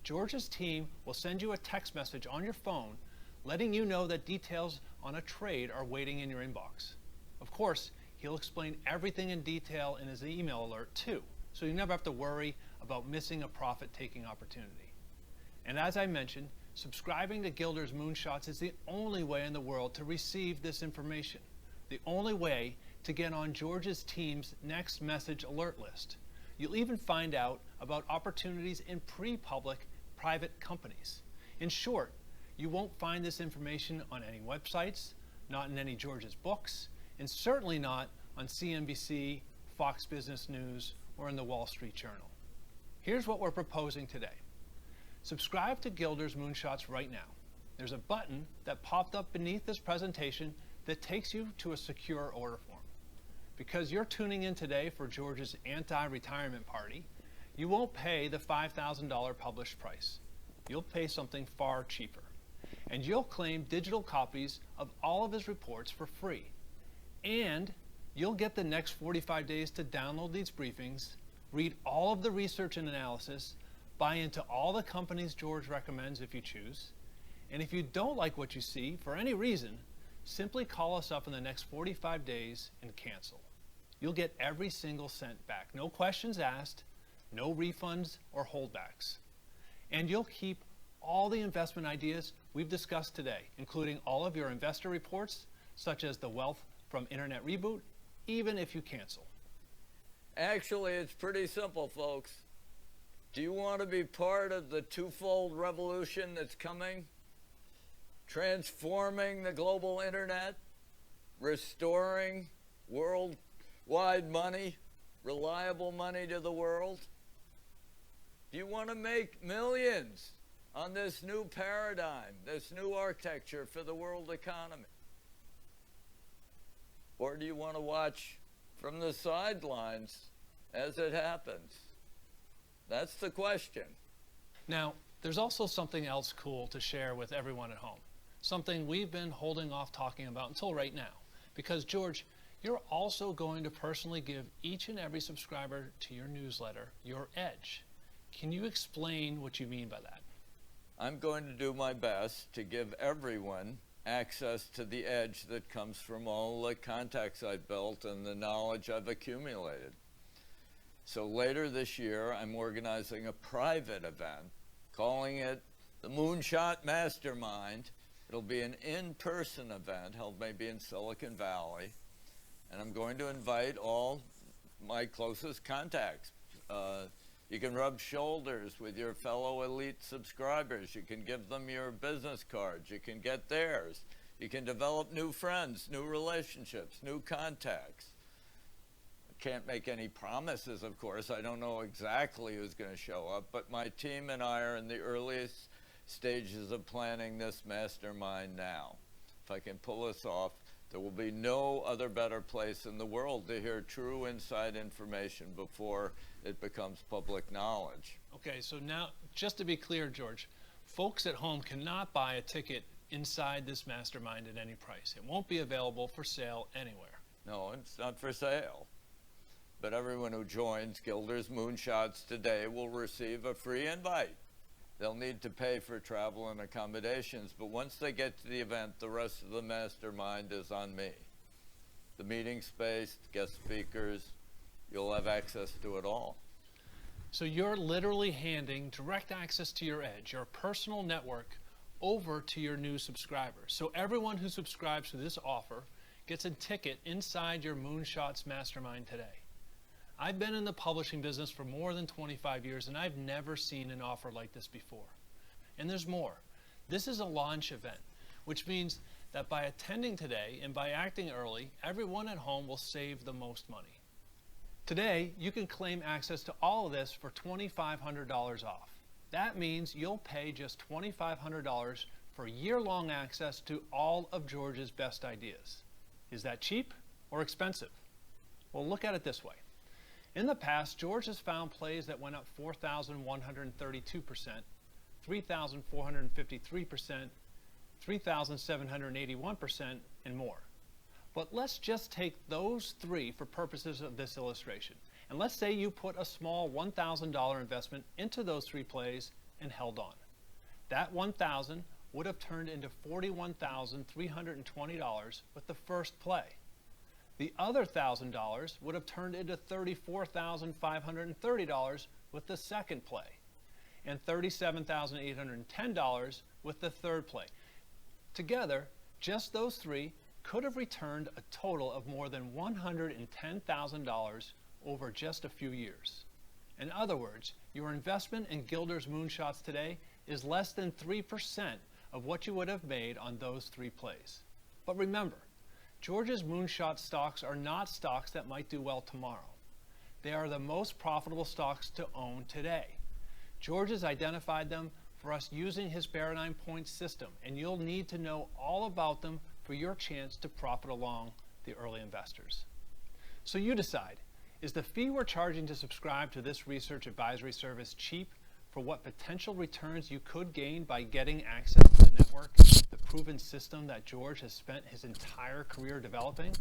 George's team will send you a text message on your phone letting you know that details on a trade are waiting in your inbox. Of course, he'll explain everything in detail in his email alert too, so you never have to worry about missing a profit-taking opportunity. And as I mentioned, subscribing to Gilder's Moonshots is the only way in the world to receive this information, the only way to get on George's team's next message alert list. You'll even find out about opportunities in pre-public private companies. In short, you won't find this information on any websites, not in any George's books, and certainly not on CNBC, Fox Business News, or in the Wall Street Journal. Here's what we're proposing today. Subscribe to Gilder's Moonshots right now. There's a button that popped up beneath this presentation that takes you to a secure order form. Because you're tuning in today for George's anti-retirement party, you won't pay the $5,000 published price. You'll pay something far cheaper. And you'll claim digital copies of all of his reports for free. And you'll get the next 45 days to download these briefings, read all of the research and analysis, buy into all the companies George recommends if you choose. And if you don't like what you see for any reason, simply call us up in the next 45 days and cancel. You'll get every single cent back. No questions asked, no refunds or holdbacks. And you'll keep all the investment ideas we've discussed today, including all of your investor reports, such as the Wealth from Internet Reboot, even if you cancel. Actually, it's pretty simple, folks. Do you want to be part of the twofold revolution that's coming? Transforming the global internet, restoring worldwide money, reliable money to the world? Do you want to make millions on this new paradigm, this new architecture for the world economy? Or do you want to watch from the sidelines as it happens? That's the question. Now, there's also something else cool to share with everyone at home. Something we've been holding off talking about until right now. Because George, you're also going to personally give each and every subscriber to your newsletter your edge. Can you explain what you mean by that? I'm going to do my best to give everyone access to the edge that comes from all the contacts I've built and the knowledge I've accumulated. So later this year, I'm organizing a private event, calling it the Moonshot Mastermind. It'll be an in-person event held maybe in Silicon Valley, and I'm going to invite all my closest contacts. You can rub shoulders with your fellow elite subscribers. You can give them your business cards. You can get theirs. You can develop new friends, new relationships, new contacts. I can't make any promises, of course. I don't know exactly who's going to show up, but my team and I are in the earliest stages of planning this mastermind now. If I can pull this off, there will be no other better place in the world to hear true inside information before it becomes public knowledge. Okay, so now, just to be clear, George, folks at home cannot buy a ticket inside this mastermind at any price. It won't be available for sale anywhere. No, it's not for sale. But everyone who joins Gilder's Moonshots today will receive a free invite. They'll need to pay for travel and accommodations, but once they get to the event, the rest of the mastermind is on me. The meeting space, guest speakers, you'll have access to it all. So you're literally handing direct access to your edge, your personal network, over to your new subscribers. So everyone who subscribes to this offer gets a ticket inside your Moonshots Mastermind today. I've been in the publishing business for more than 25 years, and I've never seen an offer like this before. And there's more. This is a launch event, which means that by attending today and by acting early, everyone at home will save the most money. Today, you can claim access to all of this for $2,500 off. That means you'll pay just $2,500 for year-long access to all of George's best ideas. Is that cheap or expensive? Well, look at it this way. In the past, George has found plays that went up 4,132%, 3,453%, 3,781%, and more. But let's just take those three for purposes of this illustration. And let's say you put a small $1,000 investment into those three plays and held on. That $1,000 would have turned into $41,320 with the first play. The other $1,000 would have turned into $34,530 with the second play, and $37,810 with the third play. Together, just those three could have returned a total of more than $110,000 over just a few years. In other words, your investment in Gilder's Moonshots today is less than 3% of what you would have made on those three plays. But remember, George's Moonshot stocks are not stocks that might do well tomorrow. They are the most profitable stocks to own today. George has identified them for us using his Paradigm Point system, and you'll need to know all about them for your chance to profit along the early investors. So you decide, is the fee we're charging to subscribe to this research advisory service cheap for what potential returns you could gain by getting access to the network, the proven system that George has spent his entire career developing?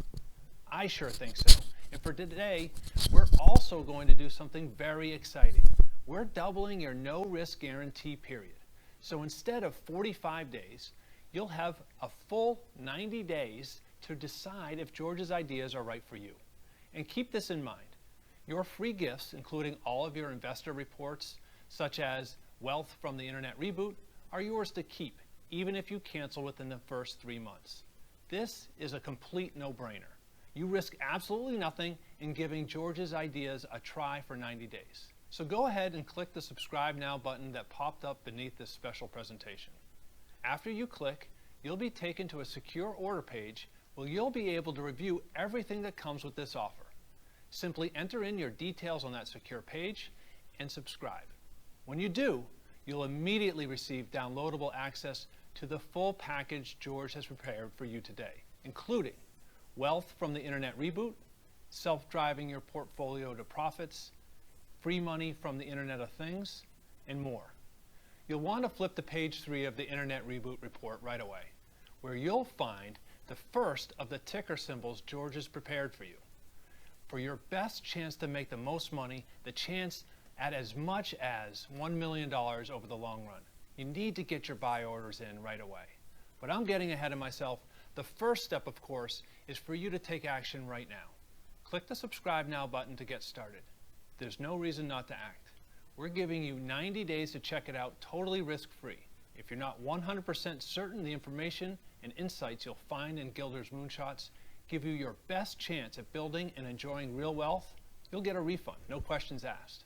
I sure think so. And for today, we're also going to do something very exciting. We're doubling your no-risk guarantee period. So instead of 45 days, you'll have a full 90 days to decide if George's ideas are right for you. And keep this in mind. Your free gifts, including all of your investor reports, such as Wealth from the Internet Reboot, are yours to keep, even if you cancel within the first 3 months. This is a complete no-brainer. You risk absolutely nothing in giving George's ideas a try for 90 days. So go ahead and click the subscribe now button that popped up beneath this special presentation. After you click, you'll be taken to a secure order page where you'll be able to review everything that comes with this offer. Simply enter in your details on that secure page and subscribe. When you do, you'll immediately receive downloadable access to the full package George has prepared for you today, including Wealth from the Internet Reboot, self-driving your portfolio to profits, free money from the Internet of Things, and more. You'll want to flip to page 3 of the Internet Reboot report right away, where you'll find the first of the ticker symbols George has prepared for you. For your best chance to make the most money, the chance at as much as $1 million over the long run, you need to get your buy orders in right away. But I'm getting ahead of myself. The first step, of course, is for you to take action right now. Click the subscribe now button to get started. There's no reason not to act. We're giving you 90 days to check it out totally risk-free. If you're not 100% certain the information and insights you'll find in Gilder's Moonshots give you your best chance at building and enjoying real wealth, you'll get a refund, no questions asked.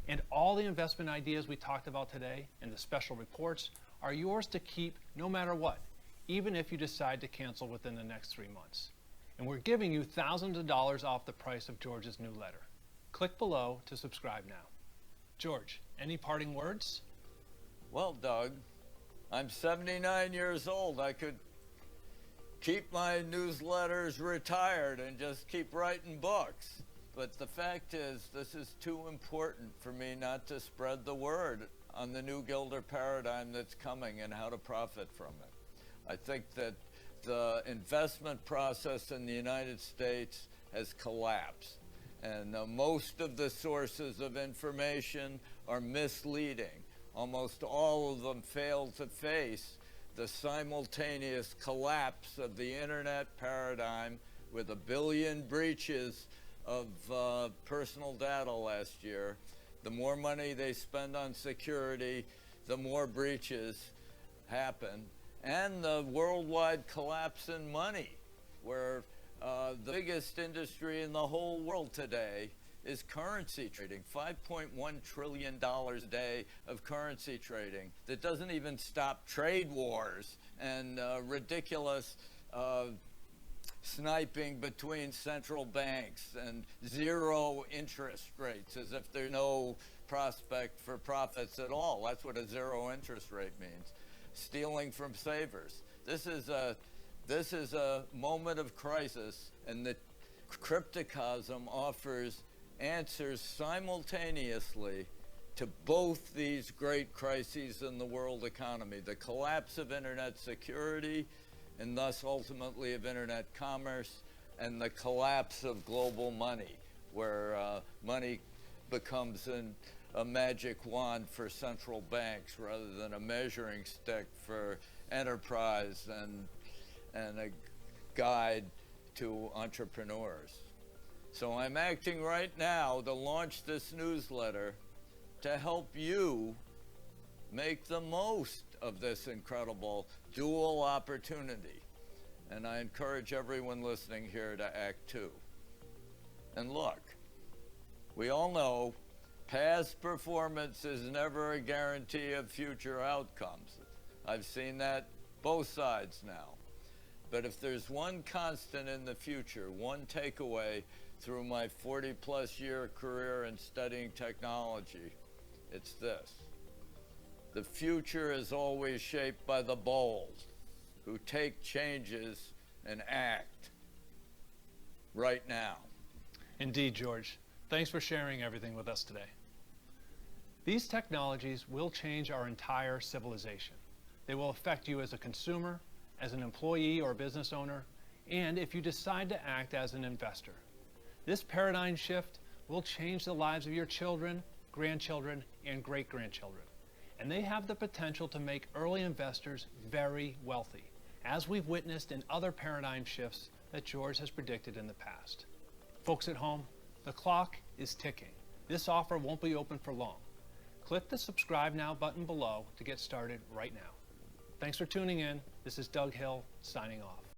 And all the investment ideas we talked about today and the special reports are yours to keep no matter what, even if you decide to cancel within the next 3 months. And we're giving you thousands of dollars off the price of George's new letter. Click below to subscribe now. George, any parting words? Well, Doug, I'm 79 years old. I could keep my newsletters retired and just keep writing books. But the fact is, this is too important for me not to spread the word on the new Gilder paradigm that's coming and how to profit from it. I think that the investment process in the United States has collapsed. And most of the sources of information are misleading. Almost all of them fail to face the simultaneous collapse of the internet paradigm with 1 billion breaches of personal data last year. The more money they spend on security, the more breaches happen. And the worldwide collapse in money, where the biggest industry in the whole world today is currency trading. $5.1 trillion a day of currency trading that doesn't even stop trade wars and ridiculous sniping between central banks and zero interest rates, as if there's no prospect for profits at all. That's what a zero interest rate means. Stealing from savers. This is a moment of crisis, and the cryptocosm offers answers simultaneously to both these great crises in the world economy: the collapse of internet security, and thus ultimately of internet commerce, and the collapse of global money, where money becomes a magic wand for central banks rather than a measuring stick for enterprise and a guide to entrepreneurs. So I'm acting right now to launch this newsletter to help you make the most of this incredible dual opportunity. And I encourage everyone listening here to act too. And look, we all know past performance is never a guarantee of future outcomes. I've seen that both sides now. But if there's one constant in the future, one takeaway through my 40-plus year career in studying technology, it's this: the future is always shaped by the bold, who take changes and act right now. Indeed, George. Thanks for sharing everything with us today. These technologies will change our entire civilization. They will affect you as a consumer, as an employee or business owner, and if you decide to act as an investor. This paradigm shift will change the lives of your children, grandchildren, and great-grandchildren. And they have the potential to make early investors very wealthy, as we've witnessed in other paradigm shifts that George has predicted in the past. Folks at home, the clock is ticking. This offer won't be open for long. Click the subscribe now button below to get started right now. Thanks for tuning in. This is Doug Hill signing off.